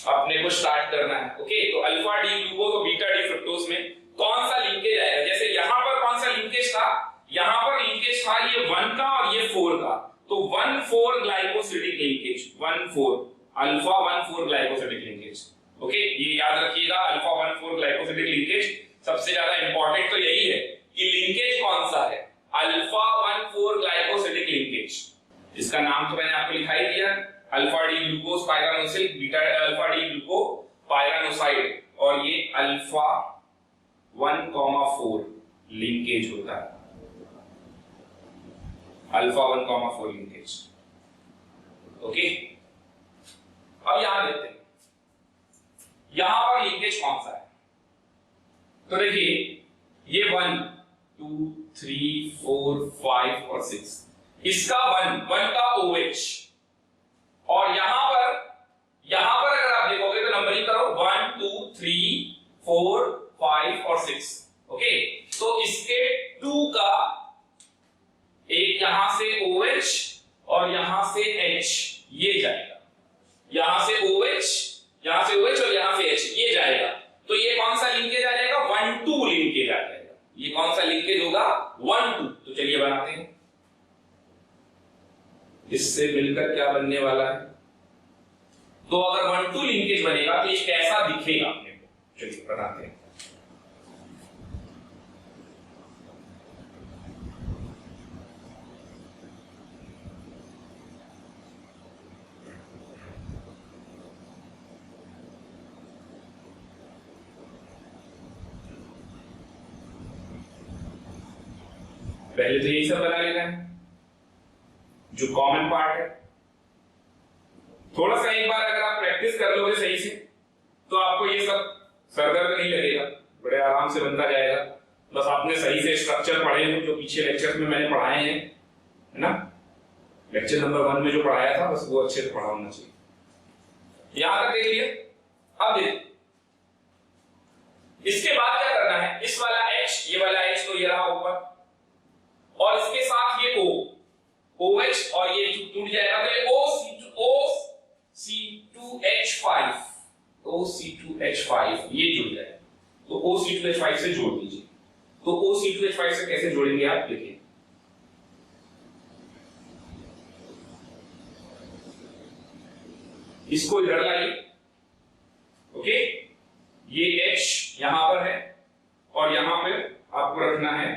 अपने को स्टार्ट करना है। ओके, तो अल्फा डी ग्लूकोज और बीटा डी फ्रुक्टोज में कौन सा लिंकेज आएगा, जैसे यहां पर कौन सा लिंकेज था, यहां पर लिंकेज था ये 1 का और ये 4 का, तो 1,4 glycosidic linkage, 1,4 alpha 1,4 glycosidic linkage. Okay, ये याद रखिएगा, अल्फा 1,4 ग्लाइकोसिडिक लिंकेज। सबसे ज्यादा इंपॉर्टेंट तो यही है कि लिंकेज कौन सा है, अल्फा 1,4 ग्लाइकोसिडिक लिंकेज। इसका नाम तो मैंने आपको लिखा ही दिया, alpha D glucose pyranosyl, beta alpha D glucopyranoside, और ये अल्फा 1,4 लिंकेज होता है, अल्फा 1,4 लिंकेज। ओके, अब यहां देखते हैं यहां पर लिंकेज कौन सा है। तो देखिए ये 1 2 3 4 5 और 6, इसका 1 का OH, और यहां पर अगर आप देखोगे तो नंबरिंग करो 1 2 3 4 5 और 6। ओके, तो इसके 2 का एक यहां से OH और यहां से H, ये जाएगा, यहां से OH और यहां से H, ये जाएगा। तो ये कौन सा लिंकेज आ जाएगा? 1-2 लिंकेज आ जाएगा। ये कौन सा लिंकेज होगा? 1-2। तो चलिए बनाते हैं, इससे मिलकर क्या बनने वाला है। तो अगर 1-2 लिंकेज बनेगा तो ये कैसा दिखेगा अपने को, चलिए बनाते हैं। पहले तो यही सब बना लेना है जो कॉमन पार्ट है। थोड़ा सा एक बार अगर आप प्रैक्टिस कर लोगे सही से तो आपको ये सब सरदर्द नहीं लगेगा, बड़े आराम से बनता जाएगा। बस आपने सही से स्ट्रक्चर पढ़े हो जो पीछे लेक्चर में मैंने पढ़ाए हैं, है ना। लेक्चर नंबर 1 में जो पढ़ाया था बस वो अच्छे से पढ़ा होना चाहिए। यहां तक देख लिया। अब देखिए इसके बाद क्या करना है, इस वाला H, ये वाला H तो ये रहा ऊपर, और इसके साथ ये OH, और ये टूट जाएगा तो ये OC2H5 ये जुड़ जाएगा। तो OC2H5 से जोड़ दीजिए। तो OC2H5 से कैसे जोड़ेंगे आप देखिए, इसको इधर लाइए। ओके, ये H यहां पर है और यहां पे आपको रखना है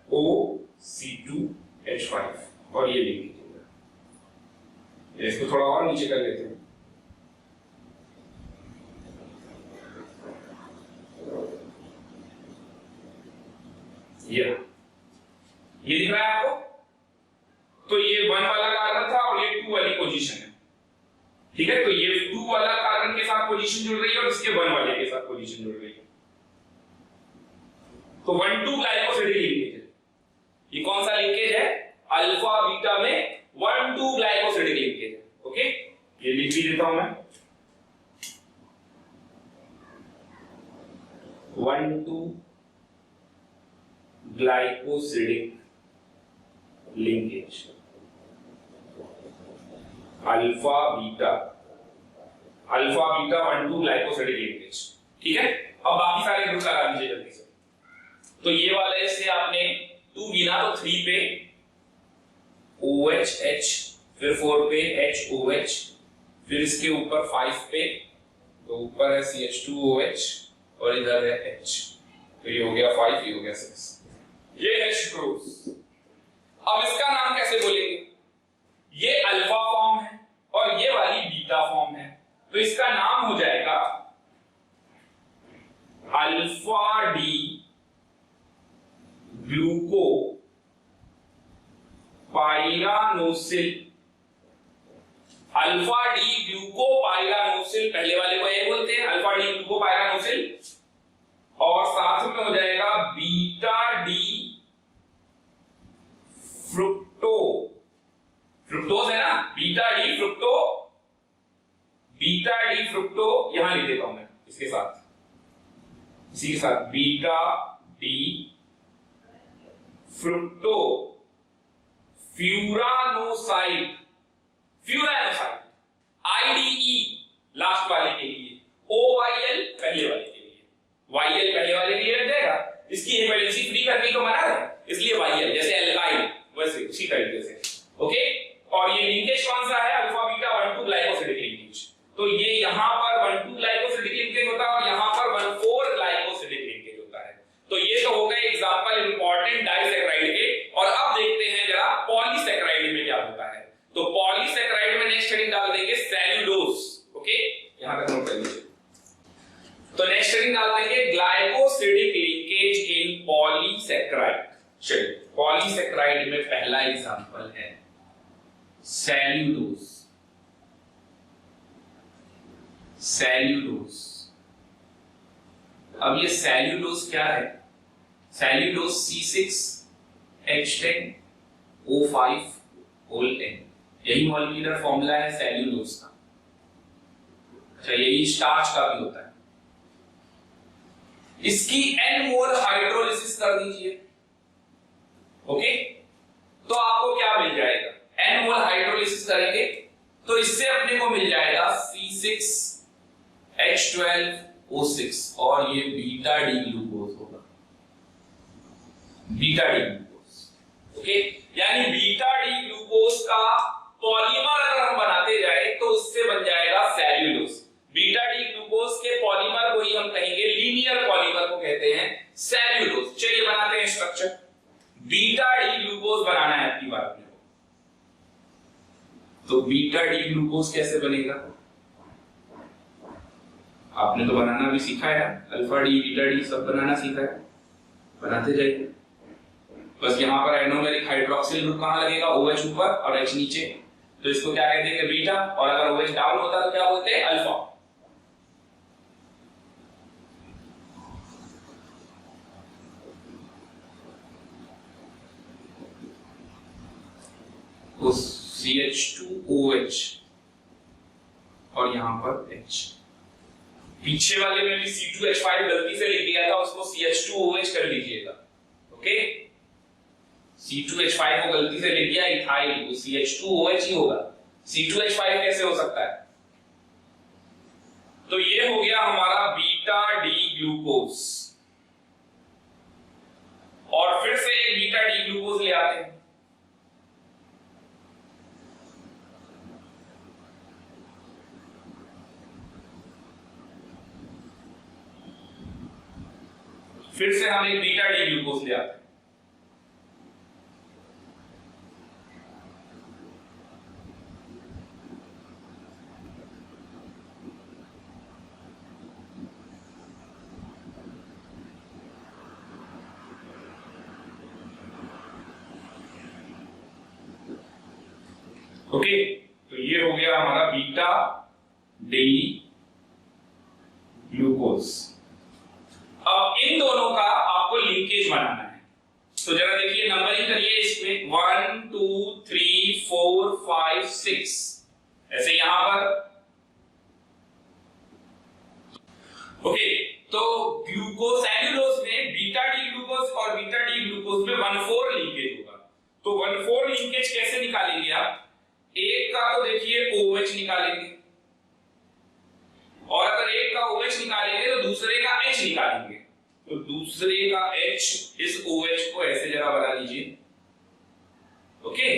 OC2H5 और ये लिख दीजिएगा। इसको थोड़ा और नीचे कर लेते हैं। ये दिख रहा है आपको। तो ये 1 वाला कार्बन था और ये 2 वाली पोजीशन है, ठीक है। तो ये 2 वाला कार्बन के साथ पोजीशन जुड़ रही है और इसके 1 वाले के साथ पोजीशन जुड़ रही है। तो 1-2 ग्लाइकोसिडिक लिंकेज है। ये कौन सा लिंकेज है? अल्फा बीटा में 1-2 ग्लाइकोसिडिक लिंकेज है। ओके, ये लिख भी देता हूं मैं, 1-2 glycosidic linkage, alpha beta 1-2 glycosidic linkage, ठीक है। अब बाकी सारे ग्रुप लगा दीजिए जल्दी से। तो ये वाले से आपने 2 गिना तो 3 पे OH, फिर 4 पे HOH, फिर इसके ऊपर 5 पे, तो ऊपर है CH2OH और इधर है H। तो ये हो गया 5, ये हो गया 6, ये H ग्रुप। अब इसका नाम कैसे बोलेंगे? ये अल्फा फॉर्म है और ये वाली बीटा फॉर्म है, तो इसका नाम हो जाएगा अल्फा डी ग्लूको पायरानोसिल। अल्फा डी ग्लूको पायरानोसिल, पहले वाले को ये बोलते हैं अल्फा डी ग्लूको पायरानोसिल, और साथ में हो जाएगा बीटा डी फ्रुक्टोज है ना, बीटा डी फ्रुक्टो यहां लिख देता हूं मैं इसके साथ, इसी के साथ beta D fructofuranoside IDE last वाले के लिए, OYL पहले वाले के लिए, YL पहले वाले के लिए रख जाएगा। इसकी वैलेंसी फ्री करनी तो मना है, इसलिए YL जैसे एल्काइल वैसे उसी तरीके से। ओके, और ये लिंकेज कौन सा है? Alpha beta 1-2 glycosidic linkage. तो ये यहां पर 1-2 ग्लाइकोसिडिक लिंकेज होता है और यहां पर 1-4 ग्लाइकोसिडिक लिंकेज होता है। तो ये तो हो गए एग्जांपल इंपॉर्टेंट डाइसैक्राइड के। और अब देखते हैं जरा पॉलीसैकेराइड पॉलीसेकेराइड में क्या होता है, तो पॉलीसेकेराइड में नेक्स्ट हेडिंग डाल देंगे सेल्यूलोज। ओके, यहां तक नोट कर लीजिए। तो नेक्स्ट हेडिंग डाल देंगे ग्लाइकोसिडिक लिंकेज इन पॉलीसेकेराइड। चलिए, पॉलीसेकेराइड में पहला एग्जांपल है सेल्यूलोज। सेल्यूलोज, अब ये सेल्यूलोज क्या है? सेल्यूलोज C6H10O5 यही मॉलिक्यूलर फॉर्मूला है सेल्यूलोज का। अच्छा, यही स्टार्च का भी होता है। इसकी N मोल हाइड्रोलिसिस कर दीजिए। ओके, तो आपको क्या मिल जाएगा? N मोल हाइड्रोलिसिस करेंगे तो इससे अपने को मिल जाएगा C6H12O6 और ये बीटा डी ग्लूकोज होगा। Beta D glucose. ओके, यानी बीटा डी ग्लूकोज का पॉलीमर अगर हम बनाते जाए तो उससे बन जाएगा सेल्यूलोज। बीटा डी ग्लूकोज के पॉलीमर को ही हम कहेंगे, लीनियर पॉलीमर को कहते हैं सेल्यूलोज। चलिए बनाते हैं स्ट्रक्चर। बीटा डी ग्लूकोज बनाना है आपकी बात में, तो बीटा डी ग्लूकोज कैसे बनेगा? आपने तो बनाना भी सीखा है, अल्फा डी बीटा डी सब बनाना सीखा है, बनाते जाइए। बस यहां पर एनोमेरिक हाइड्रोक्सिल ग्रुप कहां लगेगा? OH ऊपर और H नीचे, तो इसको क्या कहते हैं? बीटा। और अगर OH डाउन होता तो क्या बोलते हैं? अल्फा। तो CH2OH और यहां पर H। पीछे वाले में भी C2H5 गलती से लिख दिया था, उसको CH2OH कर लीजिएगा। ओके, C2H5 को गलती से लिख दिया इथाइल, वो CH2OH ही होगा। C2H5 कैसे हो सकता है? तो ये हो गया हमारा बीटा डी ग्लूकोज। और फिर से एक बीटा डी ग्लूकोज ले आते हैं। फिर से हम एक बीटा डी ग्लूकोज ले आते हैं। ओके, तो ये हो गया हमारा बीटा डी ग्लूकोज। अब इन दोनों का आपको लिंकेज बनाना है, तो जरा देखिए, नंबरिंग करिए इसमें 1 2 3 4 5 6 ऐसे यहां पर। ओके, तो ग्लूकोज सेल्यूलोज में बीटा डी ग्लूकोज और बीटा डी ग्लूकोज में 1,4 लिंकेज होगा। तो 1,4 लिंकेज कैसे निकालेंगे आप? एक का तो देखिए OH निकालेंगे, और अगर एक का OH निकालेंगे तो दूसरे का H निकालेंगे। तो दूसरे का H इस OH को ऐसे जरा बना लीजिए। ओके,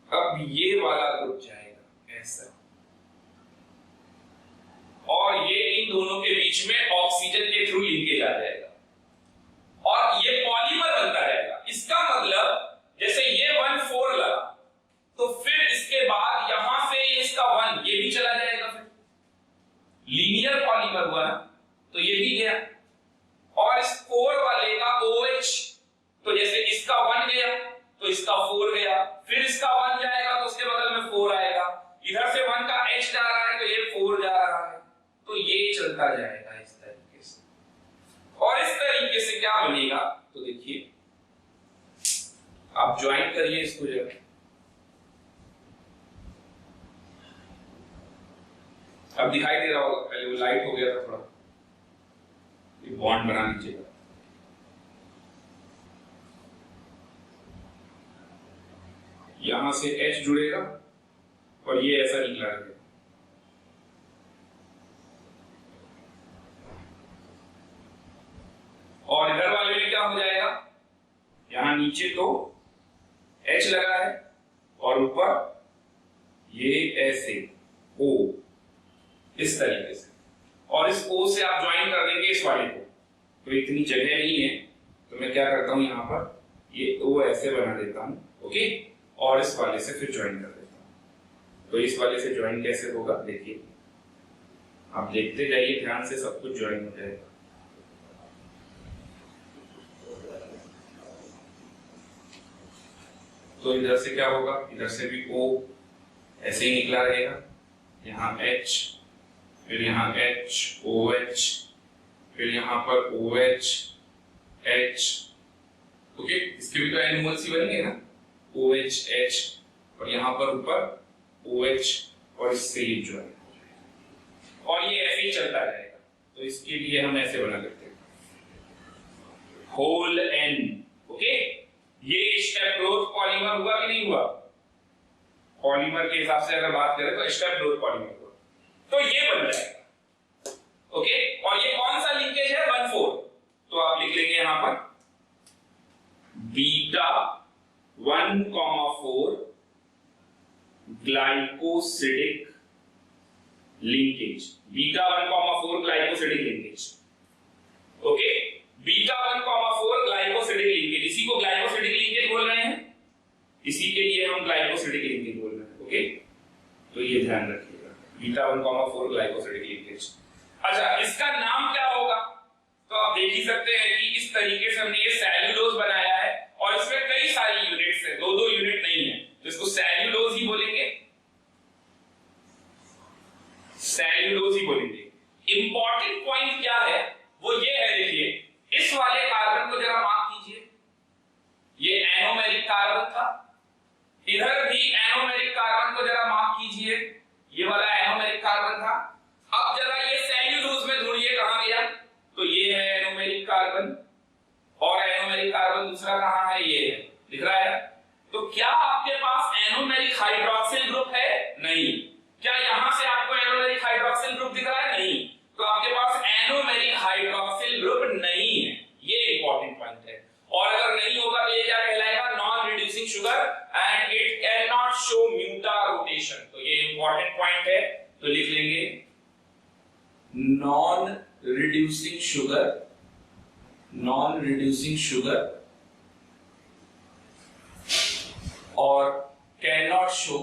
अब ये वाला ग्रुप जाएगा ऐसा, और ये इन दोनों के बीच में ऑक्सीजन के थ्रू लिंकेज आ जाएगा और ये पॉलीमर बनता जाएगा। इसका मतलब जैसे ये 1,4 लगा तो फिर इसके बाद यहां से इसका 1 ये भी चला जाएगा, फिर लीनियर पॉलीमर हुआ ना, तो ये भी गया। और इस 4 वाले का OH, तो जैसे इसका 1 गया तो इसका 4 गया, फिर इसका 1 जाएगा तो उसके बगल में 4 आएगा, इधर से 1 का H जा रहा है तो ये 4 जा रहा है, तो ये चलता जाएगा इस तरीके से। और इस तरीके से क्या बनेगा? तो देखिए, आप ज्वाइन करिए इसको जरा। अब दिखाई दे रहा होगा, पहले वो लाइट हो गया था थोड़ा। ये बॉन्ड बना लीजिएगा। यहां से H जुड़ेगा और ये ऐसा निकला रहेगा। और इधर वाले में क्या हो जाएगा? यहां नीचे तो H लगा है और ऊपर ये ऐसे O, इस तरीके से, और इस O से आप ज्वाइन कर देंगे इस वाले को। तो इतनी जगह नहीं है, तो मैं क्या करता हूं, यहां पर ये O ऐसे बना देता हूं। ओके, और इस वाले से फिर ज्वाइन कर देता हूँ। तो इस वाले से ज्वाइन कैसे होगा देखिए, आप देखते जाइए ध्यान से, सब कुछ ज्वाइन हो जाएगा। तो इधर से क्या होगा, इधर से भी O ऐसे ही निकला रहेगा, यहाँ H, फिर यहाँ H, OH, फिर यहाँ पर OH, H, ओके, इसके भी तो एनिमल्स ही बनेंगे ना, OH, H, और यहाँ पर ऊपर OH, और इससे ये जो है, और ये ऐसे ही चलता रहेगा। तो इसके लिए हम ऐसे बना लेते हैं, होल N, ओके। ये स्टेप ग्रोथ पॉलीमर हुआ कि नहीं हुआ? पॉलीमर के हिसाब से अगर बात करें तो स्टेप ग्रोथ पॉलीमर हुआ, तो ये बन जाएगा, ओके। और ये कौन सा लिंकेज है? 1,4, तो आप लिख लेंगे यहां पर beta 1,4 glycosidic linkage, beta 1,4 glycosidic linkage, okay. Beta 1,4 glycosidic linkage, इसी को ग्लाइकोसिडिक लिंकेज बोल रहे हैं, इसी के लिए हम ग्लाइकोसिडिक लिंकेज बोल रहे हैं, ओके। तो ये ध्यान रखिएगा, बीटा 1,4 ग्लाइकोसिडिक लिंकेज। अच्छा, इसका नाम क्या होगा? तो आप देख ही सकते हैं कि इस तरीके से हमने ये सेल्यूलोज बनाया है, और इसमें कई सारी यूनिट्स हैं, दो यूनिट नहीं है, तो इसको सेल्यूलोज ही बोलेंगे, सेल्यूलोज ही बोलेंगे। इंपॉर्टेंट पॉइंट क्या है वो ये है, देखिए इस वाले कार्बन को जरा मार्क कीजिए, ये एनोमेरिक कार्बन था, इधर भी एनोमेरिक कार्बन को जरा मार्क कीजिए, ये वाला एनोमेरिक कार्बन था। अब जरा ये सेल्यूलोज में ढूंढिए कहां गया, तो ये है एनोमेरिक कार्बन, और एनोमेरिक कार्बन दूसरा कहां है, ये है, दिख रहा है। तो क्या आपके पास एनोमेरिक हाइड्रोक्सिल ग्रुप है? नहीं। क्या यहां से आपको एनोमेरिक हाइड्रोक्सिल ग्रुप दिख रहा है? नहीं। तो आपके पास एनोमेरिक हाइड्रोक्सिल ग्रुप नहीं है, ये इंपॉर्टेंट पॉइंट है। और अगर नहीं होगा तो ये क्या कहलाएगा? Non reducing sugar, and it can not show mutarotation. तो ये इंपॉर्टेंट पॉइंट है, तो लिख लेंगे non reducing sugar, non reducing sugar, और can not show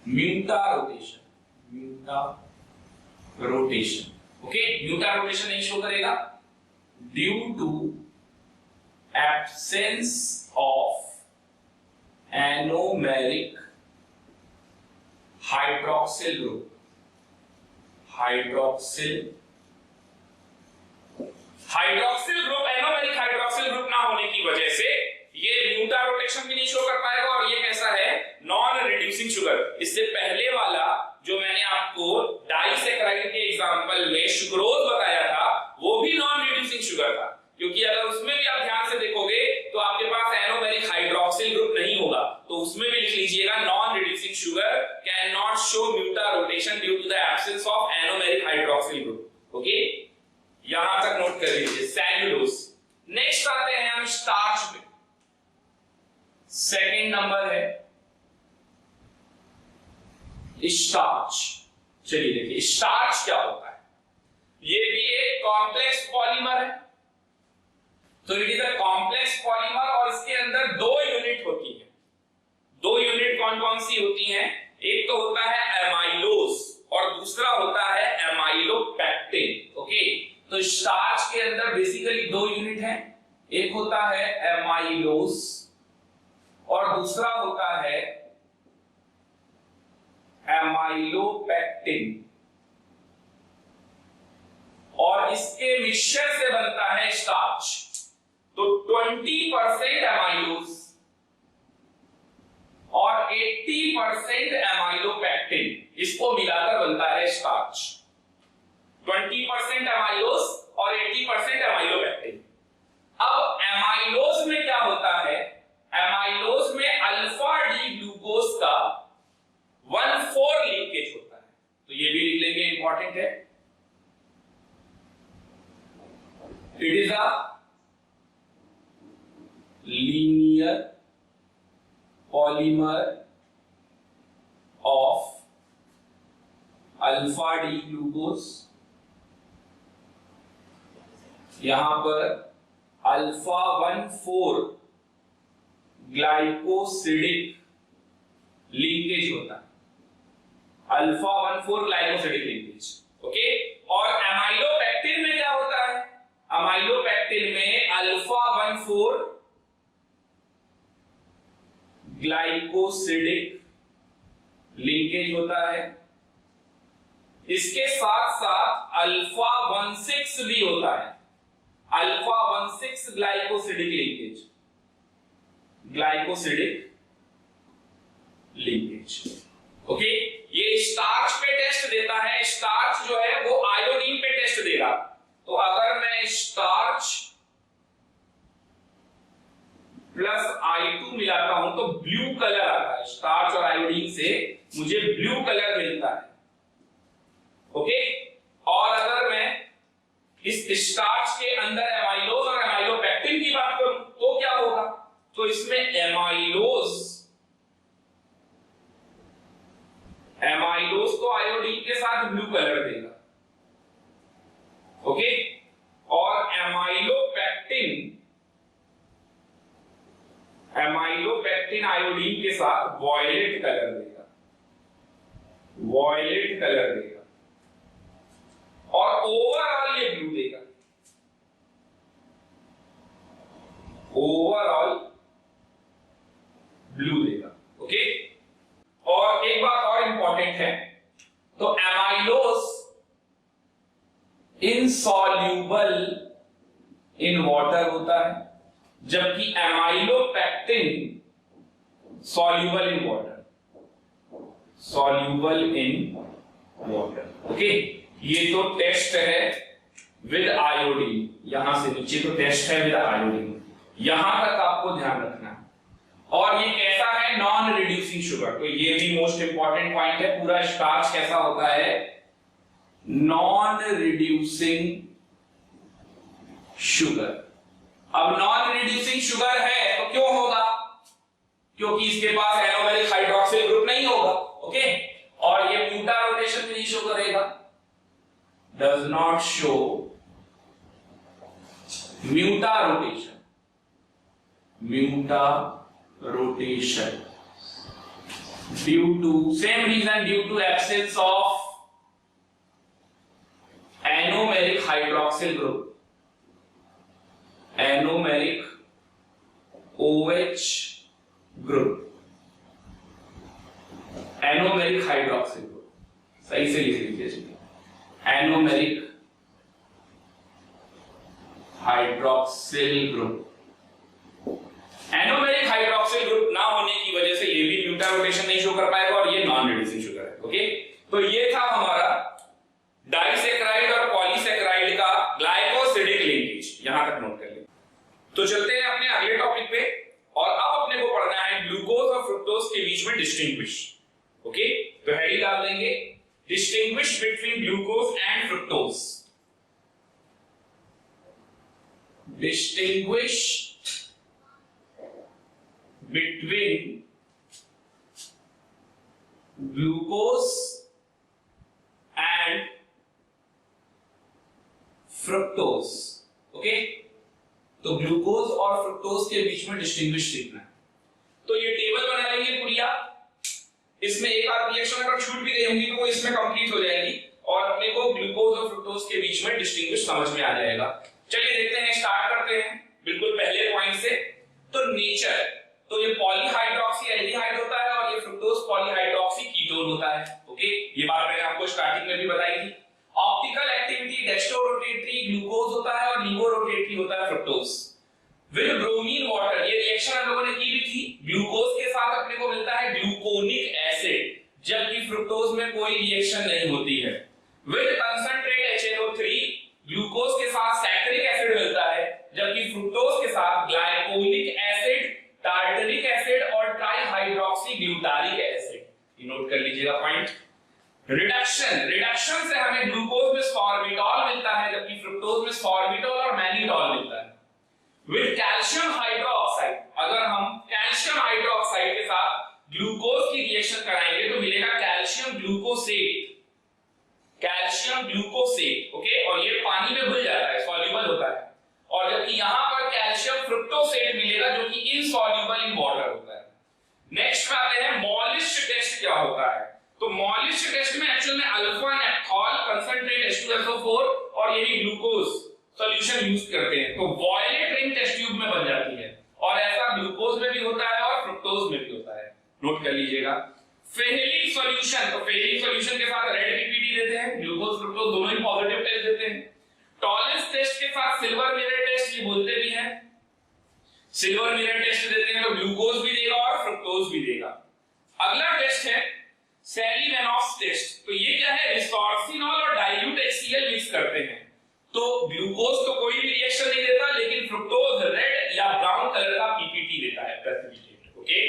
mutarotation, mutarotation, okay. Mutarotation नहीं शो करेगा due to absence of anomeric hydroxyl group, hydroxyl group, anomeric hydroxyl group ना होने की वजह से ये म्यूटा रोटेशन भी नहीं शो कर पाएगा, और ये कैसा है? Non reducing sugar. इससे पहले वाला जो मैंने आपको डाइसैकराइड के एग्जांपल में सुक्रोज बताया था, वो भी नॉन रिड्यूसिंग शुगर था, क्योंकि अगर उसमें भी आप ध्यान से देखोगे तो आपके पास एनोमेरिक हाइड्रोक्सिल ग्रुप नहीं होगा, तो उसमें भी लिख लीजिएगा non reducing sugar can not show mutarotation due to the absence of anomeric hydroxyl group, okay. यहां तक नोट कर लीजिए सेल्यूलोज। नेक्स्ट आते हैं हम स्टार्च पे, सेकंड नंबर है स्टार्च। चलिए देखिए स्टार्च क्या होता है, ये भी एक कॉम्प्लेक्स पॉलीमर है। तो it is a complex polymer, और इसके अंदर दो यूनिट होती है। दो यूनिट कौन कौन सी होती हैं? एक तो होता है एमाइलोज, और दूसरा होता है एमाइलोपेक्टिन, ओके। तो स्टार्च के अंदर बेसिकली दो यूनिट हैं, एक होता है एमाइलोज और दूसरा होता है एमाइलोपेक्टिन, और इसके मिक्सचर से बनता है स्टार्च। तो 20% एमाइलोज और 80% एमाइलोपेक्टिन, इसको मिलाकर बनता है स्टार्च। 20% एमाइलोज और 80% एमाइलोपेक्टिन। अब एमाइलोज में क्या होता है? एमाइलोज में अल्फा डी ग्लूकोज का 1,4 लिंकेज होता है, तो ये भी लिख लेंगे, इंपॉर्टेंट है। It is a linear polymer of alpha D glucose. यहां पर अल्फा 1,4 ग्लाइकोसिडिक लिंकेज होता है, अल्फा 1,4 ग्लाइकोसिडिक लिंकेज। ओके, और एमाइलोपेक्टिन में क्या होता है? एमाइलोपेक्टिन में अल्फा 1,4 ग्लाइकोसिडिक लिंकेज होता है, इसके साथ साथ अल्फा 1,6 भी होता है, alpha 1,6 glycosidic linkage, glycosidic linkage. Okay, ये स्टार्च पे टेस्ट देता है, स्टार्च जो है वो आयोडीन पे टेस्ट देगा। तो अगर मैं स्टार्च प्लस I2 मिलाता हूं तो ब्लू कलर आता है, स्टार्च और आयोडीन से मुझे ब्लू कलर मिलता है। ओके, और अगर मैं इस स्टार्च के अंदर एमाइलोज और एमाइलोपेक्टिन की बात करूं तो क्या होगा? तो इसमें एमाइलोज तो आयोडीन के साथ ब्लू कलर देगा। ओके, और एमाइलोपेक्टिन आयोडीन के साथ वॉयलेट कलर देगा, वॉयलेट कलर देगा, और ओवरऑल ये ब्लू देगा, ओवरऑल ब्लू देगा। ओके, और एक बात और इंपॉर्टेंट है, तो एमाइलोज इनसॉल्यूबल इन वाटर होता है, जबकि amylopectin soluble in water, soluble in water. Okay, ये तो टेस्ट है विद आयोडीन, यहां से नीचे तो टेस्ट है विद आयोडीन, यहां तक आपको ध्यान रखना है। और ये कैसा है? नॉन रिड्यूसिंग शुगर, तो ये भी मोस्ट इंपॉर्टेंट पॉइंट है। पूरा स्टार्च कैसा होता है? Non reducing sugar. अब नॉन रिड्यूसिंग शुगर है तो क्यों होगा? क्योंकि इसके पास एनोमेरिक हाइड्रोक्सिल ग्रुप नहीं होगा। ओके, और ये म्यूटा रोटेशन नहीं शो करेगा, does not show mutarotation, mutarotation due to same reason, due to absence of anomeric hydroxyl group, anomeric OH group, anomeric hydroxyl group, सही से लिख लीजिए, anomeric hydroxyl group. Anomeric hydroxyl group ना होने की वजह से ये भी म्यूटा रोटेशन नहीं शो कर पाएगा और ये नॉन रिड्यूसिंग शुगर है। ओके, तो ये था हमारा डाइसैकेराइड और पॉलीसैकेराइड का ग्लाइकोसिडिक लिंकेज, यहां तक नोट कर लें। तो चलते हैं अपने अगले टॉपिक पे, और अब अपने को पढ़ना है ग्लूकोज और फ्रुक्टोज के बीच में डिस्टिंग्विश। ओके, तो हेडिंग डाल देंगे distinguish between glucose and fructose, distinguish between glucose and fructose. Okay, तो ग्लूकोज और फ्रुक्टोज के बीच में डिस्टिंग्विश सीखना है। तो ये टेबल बना लेंगे पूरिया, इसमें एक आध रिएक्शन अगर छूट भी गई होंगी तो वो इसमें कंप्लीट हो जाएगी और अपने को ग्लूकोज और फ्रुक्टोज के बीच में डिस्टिंग्विश समझ में आ जाएगा। चलिए देखते हैं, स्टार्ट करते हैं बिल्कुल पहले पॉइंट से। तो नेचर, तो ये पॉलीहाइड्रोक्सी एल्डिहाइड होता है और ये फ्रुक्टोज पॉलीहाइड्रोक्सी कीटोन होता है। ओके, ये बात मैंने आपको स्टार्टिंग में भी बताई थी। ऑप्टिकल एक्टिविटी डेक्स्ट्रोरोटेटरी ग्लूकोज होता है और लीवोरोटेटरी होता है फ्रुक्टोज। विद ब्रोमीन वाटर, ये रिएक्शन हम लोगों ने की भी थी। ग्लूकोज के साथ अपने को मिलता है ग्लूकोनिक एसिड, जबकि फ्रुक्टोज में कोई रिएक्शन नहीं होती है। विद कंसंट्रेट HNO3, ग्लूकोज के साथ सैक्रिक एसिड मिलता है, जबकि फ्रुक्टोज के साथ ग्लाइकोलिक एसिड, टार्टरिक एसिड और ट्राइहाइड्रोक्सी ग्लूटारिक एसिड। ये नोट कर लीजिएगा पॉइंट। रिडक्शन, रिडक्शन से हमें ग्लूकोज में सॉर्बिटॉल मिलता है, जबकि फ्रुक्टोज में सॉर्बिटॉल और मैनिटॉल मिलता है। विद कैल्शियम हाइड्रोक्साइड, अगर हम कैल्शियम हाइड्रोक्साइड के साथ ग्लूकोज की रिएक्शन कराएंगे तो मिलेगा कैल्शियम ग्लूकोसेट, कैल्शियम ग्लूकोसेट। ओके, और ये पानी में घुल जाता है, सॉल्युबल होता है। और जबकि यहां पर कैल्शियम फ्रुक्टोसेट मिलेगा जो कि इनसॉल्युबल इन वाटर नेक्स्ट पे आते हैं मॉलिश टेस्ट क्या होता है। तो मॉलिश टेस्ट में एक्चुअल में अल्फा नेप्थॉल कंसंट्रेट H2SO4 और यही ग्लूकोज सॉल्यूशन यूज करते हैं, तो वॉयलेट रिंग टेस्ट ट्यूब में बन जाती है, और ऐसा ग्लूकोज में भी होता है और फ्रुक्टोज में भी होता है, नोट कर लीजिएगा। फेलिक सॉल्यूशन, तो फेलिक सॉल्यूशन के साथ रेड पीपीटी देते हैं, ग्लूकोज फ्रुक्टोज दोनों ही पॉजिटिव टेस्ट देते हैं। टॉलेंस टेस्ट के साथ सिल्वर मिरर टेस्ट, ये बोलते भी हैं, सिल्वर मिरर टेस्ट देते हैं, तो ग्लूकोज भी देगा और फ्रुक्टोज भी देगा। अगला टेस्ट है सेलिमेनॉस टेस्ट, तो ये क्या है, रिसोर्सिनॉल और डाइल्यूट HCl मिक्स करते हैं, तो ग्लूकोज तो कोई भी रिएक्शन नहीं देता, लेकिन फ्रुक्टोज रेड या ब्राउन कलर का पीपीटी देता है, प्रेसिपिटेट। ओके,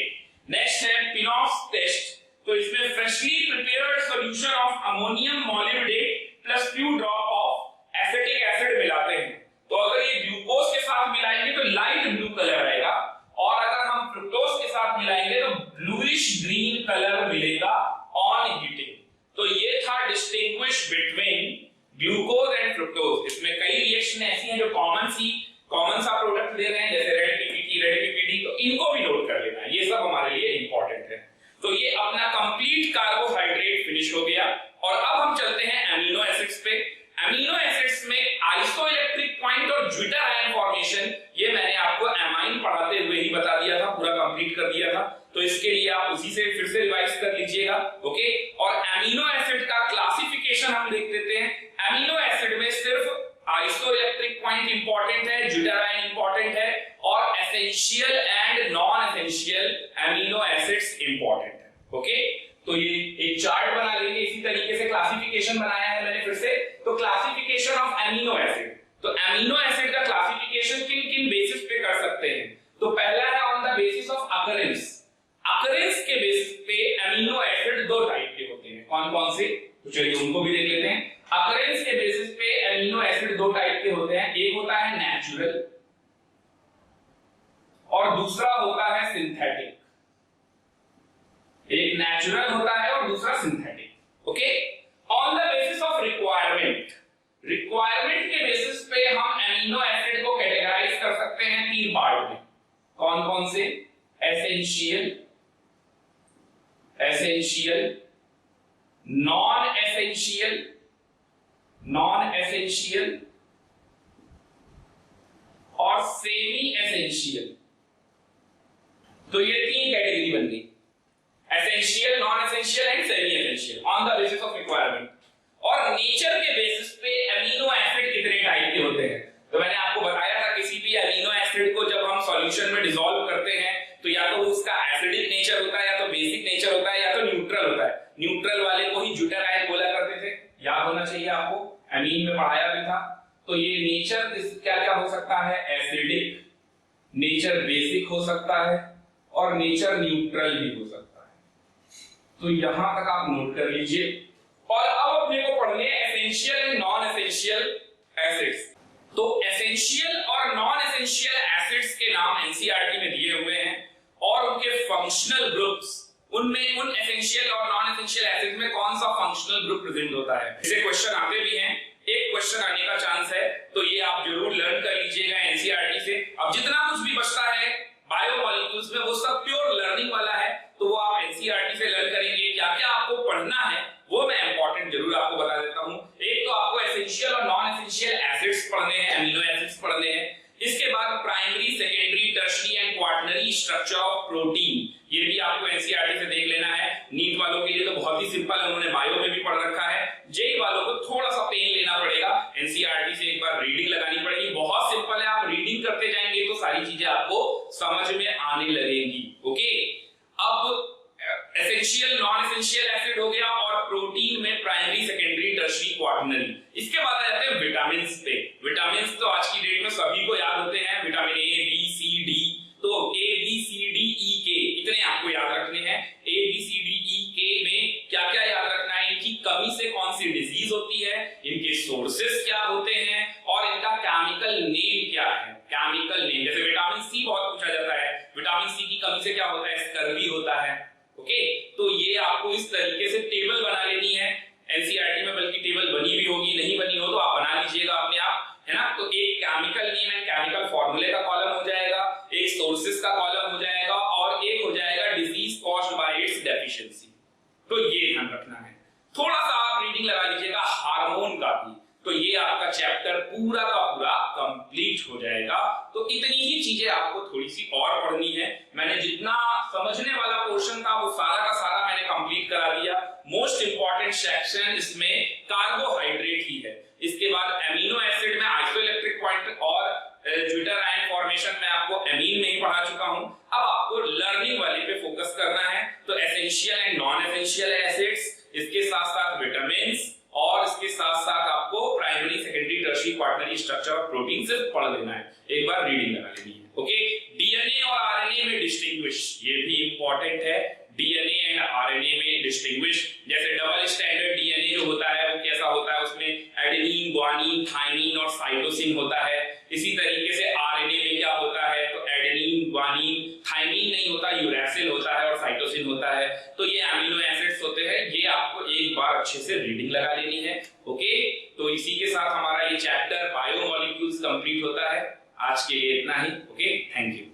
नेक्स्ट है पिनॉस टेस्ट, तो इसमें freshly prepared solution of ammonium मॉलिब्डेट plus few drop of acetic acid मिलाते हैं, तो अगर ये ग्लूकोज के साथ मिलाएंगे तो लाइट ब्लू कलर आएगा, और अगर हम फ्रुक्टोज के साथ मिलाएंगे तो ब्लूइश ग्रीन कलर मिलेगा ऑन हीटिंग। तो ये था distinguish between glucose and fructose. इसमें कई रिएक्शन ऐसी हैं जो कॉमन सा प्रोडक्ट दे रहे हैं, जैसे रेड पीपीटी, तो इनको भी नोट कर लेना, ये सब हमारे लिए इंपॉर्टेंट है। तो ये अपना कंप्लीट कार्बोहाइड्रेट फिनिश हो गया, और अब हम चलते हैं अमीनो एसिड्स पे। अमीनो एसिड्स में आइसोइलेक्ट्रिक पॉइंट और ज्विटर आयन फॉर्मेशन, ये मैंने आपको एमाइन पढ़ाते हुए ही बता दिया था, पूरा कंप्लीट कर दिया था, तो इसके लिए आप उसी से फिर से रिवाइज कर लीजिएगा। ओके, और अमीनो एसिड का क्लासिफिकेशन हम देख लेते हैं। अमीनो एसिड में सिर्फ आइसोइलेक्ट्रिक पॉइंट इंपॉर्टेंट है, ज्विटर आयन इंपॉर्टेंट है, और essential and non essential amino acids important है। ओके, तो ये एक चार्ट बना लेंगे, इसी तरीके से क्लासिफिकेशन बनाया है मैंने फिर से। तो क्लासिफिकेशन ऑफ अमीनो एसिड, तो अमीनो एसिड का क्लासिफिकेशन किन किन बेसिस पे कर सकते हैं। तो पहला है on the basis of occurrence. Occurrence के बेसिस पे अमीनो एसिड दो टाइप के होते हैं, कौन कौन से, तो चलिए उनको भी देख लेते हैं। अकरेंस के बेसिस पे अमीनो एसिड दो टाइप के होते हैं, एक होता है नेचुरल और दूसरा होता है सिंथेटिक। एक नेचुरल होता है और दूसरा synthetic. Okay, on the basis of requirement, requirement के बेसिस पे हम अमीनो एसिड को कैटेगराइज कर सकते हैं तीन पार्ट में, कौन कौन से, essential, essential, non essential, non essential और सेमी एसेंशियल। तो ये तीन कैटेगरी बन गई, essential, non essential and semi essential, on the basis of requirement. और नेचर के बेसिस पे अमीनो एसिड कितने टाइप के होते हैं, तो मैंने आपको बताया था किसी भी अमीनो एसिड को जब हम सॉल्यूशन में डिसॉल्व करते हैं तो या तो उसका एसिडिक नेचर होता है, या तो बेसिक नेचर होता है, या तो न्यूट्रल होता है। न्यूट्रल वाले को ही ज्विटर आयन बोला करते थे, याद होना चाहिए आपको, अमीन में पढ़ाया भी था। तो ये नेचर क्या क्या हो सकता है, एसिडिक, नेचर बेसिक हो सकता है, और नेचर न्यूट्रल भी हो सकता है। तो यहां तक आप नोट कर लीजिए। और अब अपने को पढ़ने essential and non essential acids. तो एसेंशियल और नॉन एसेंशियल एसिड्स के नाम एनसीईआरटी में दिए हुए हैं, और उनके फंक्शनल ग्रुप्स, उनमें उन एसेंशियल और नॉन एसेंशियल एसिड्स में कौन सा फंक्शनल ग्रुप प्रेजेंट होता है। इसे क्वेश्चन आते भी हैं, एक क्वेश्चन आने का चांस है, तो ये आप जरूर लर्न कर लीजिएगा एनसीईआरटी से। अब जितना कुछ भी बचता है बायोमोलिक्यूल्स में वो सब प्योर लर्निंग वाला है, तो वो आप एनसीईआरटी से लर्न करेंगे। क्या क्या आपको पढ़ना है वो मैं इंपॉर्टेंट जरूर आपको बता देता हूं। एक तो आपको एसेंशियल और नॉन एसेंशियल एसिड्स पढ़ने हैं, अमीनो एसिड्स पढ़ने हैं। इसके बाद primary, secondary, tertiary and quaternary structure of protein, ये भी आपको एनसीईआरटी से देख लेना है। नीट वालों के लिए तो बहुत ही सिंपल है, उन्होंने बायो में भी पढ़ रखा है। जेई वालों को थोड़ा सा पेन लेना पड़ेगा, एनसीईआरटी से एक बार रीडिंग लगानी पड़ेगी। बहुत सिंपल है, आप रीडिंग करते जाएंगे तो सारी चीजें आपको समझ में आने लगेंगी। ओके, अब एसेंशियल, नॉन एसेंशियल एसिड हो गया, और प्रोटीन में प्राइमरी, सेकेंडरी, टर्शियरी, क्वाटरनरी। इसके बाद आ जाते हैं विटामिन पे। विटामिन तो आज की डेट में सभी को याद होते हैं, vitamin A, B, C, D. तो ए, बी, सी, डी, ई, के, इतने आपको याद रखने हैं। ए, बी, सी, डी, ई, के में क्या क्या याद रखना है, इनकी कमी से कौन सी डिजीज होती है, इनके सोर्सेस क्या होते हैं, और इनका केमिकल नेम क्या है। केमिकल नेम, जैसे विटामिन सी बहुत पूछा जाता है, विटामिन सी की कमी से क्या होता है, स्कर्वी होता है। ओके, तो ये आपको इस तरीके से टेबल बना लेनी है एनसीईआरटी में, बल्कि टेबल बनी भी होगी, नहीं बनी हो तो आप बना लीजिएगा अपने आप, है ना। तो एक केमिकल नेम एंड केमिकल फॉर्मूले का कॉलम हो जाएगा, एक सोर्सेस का कॉलम हो जाएगा, और एक हो जाएगा disease caused by it's deficiency. तो ये ध्यान रखना है। थोड़ा सा आप रीडिंग लगा लीजिएगा हार्मोन का भी, तो ये आपका चैप्टर पूरा का पूरा कंप्लीट हो जाएगा। तो इतनी ही चीजें आपको थोड़ी सी और पढ़नी है। मैंने जितना समझने वाला पोर्शन था वो सारा का सारा मैंने कंप्लीट करा दिया। मोस्ट इंपॉर्टेंट सेक्शन इसमें कार्बोहाइड्रेट ही है। इसके बाद एमिनो एसिड में आइसोइलेक्ट्रिक पॉइंट और ज्विटर आयन फॉर्मेशन में आपको एमीन में ही पढ़ा चुका हूं। अब आपको लर्निंग वाले पे फोकस करना है। तो essential and non essential acids, इसके साथ साथ विटामिन्स, और इसके साथ साथ आपको primary secondary tertiary quaternary structure of protein से पढ़ लेना है। एक बार रीडिंग लगा लेनी है। ओके, डीएनए और आरएनए में डिस्टिंग्विश, ये भी इंपॉर्टेंट है। डीएनए एंड आरएनए में डिस्टिंग्विश, जैसे डबल स्टैंडर्ड डीएनए जो होता है वो कैसा होता है, उसमें एडेनिन, ग्वानिन, थाइमिन और साइटोसिन होता है। इसी तरीके से आरएनए में क्या होता है, तो एडेनिन, ग्वानिन, थाइमिन नहीं होता, यूरैसिल होता है और साइटोसिन होता है। तो ये अमीनो एसिड्स होते हैं। ये आपको एक बार अच्छे से रीडिंग लगा लेनी है। ओके, तो इसी के साथ हमारा ये चैप्टर बायोमोलिक्यूल्स कंप्लीट होता है। आज के लिए इतना ही। Okay, thank you.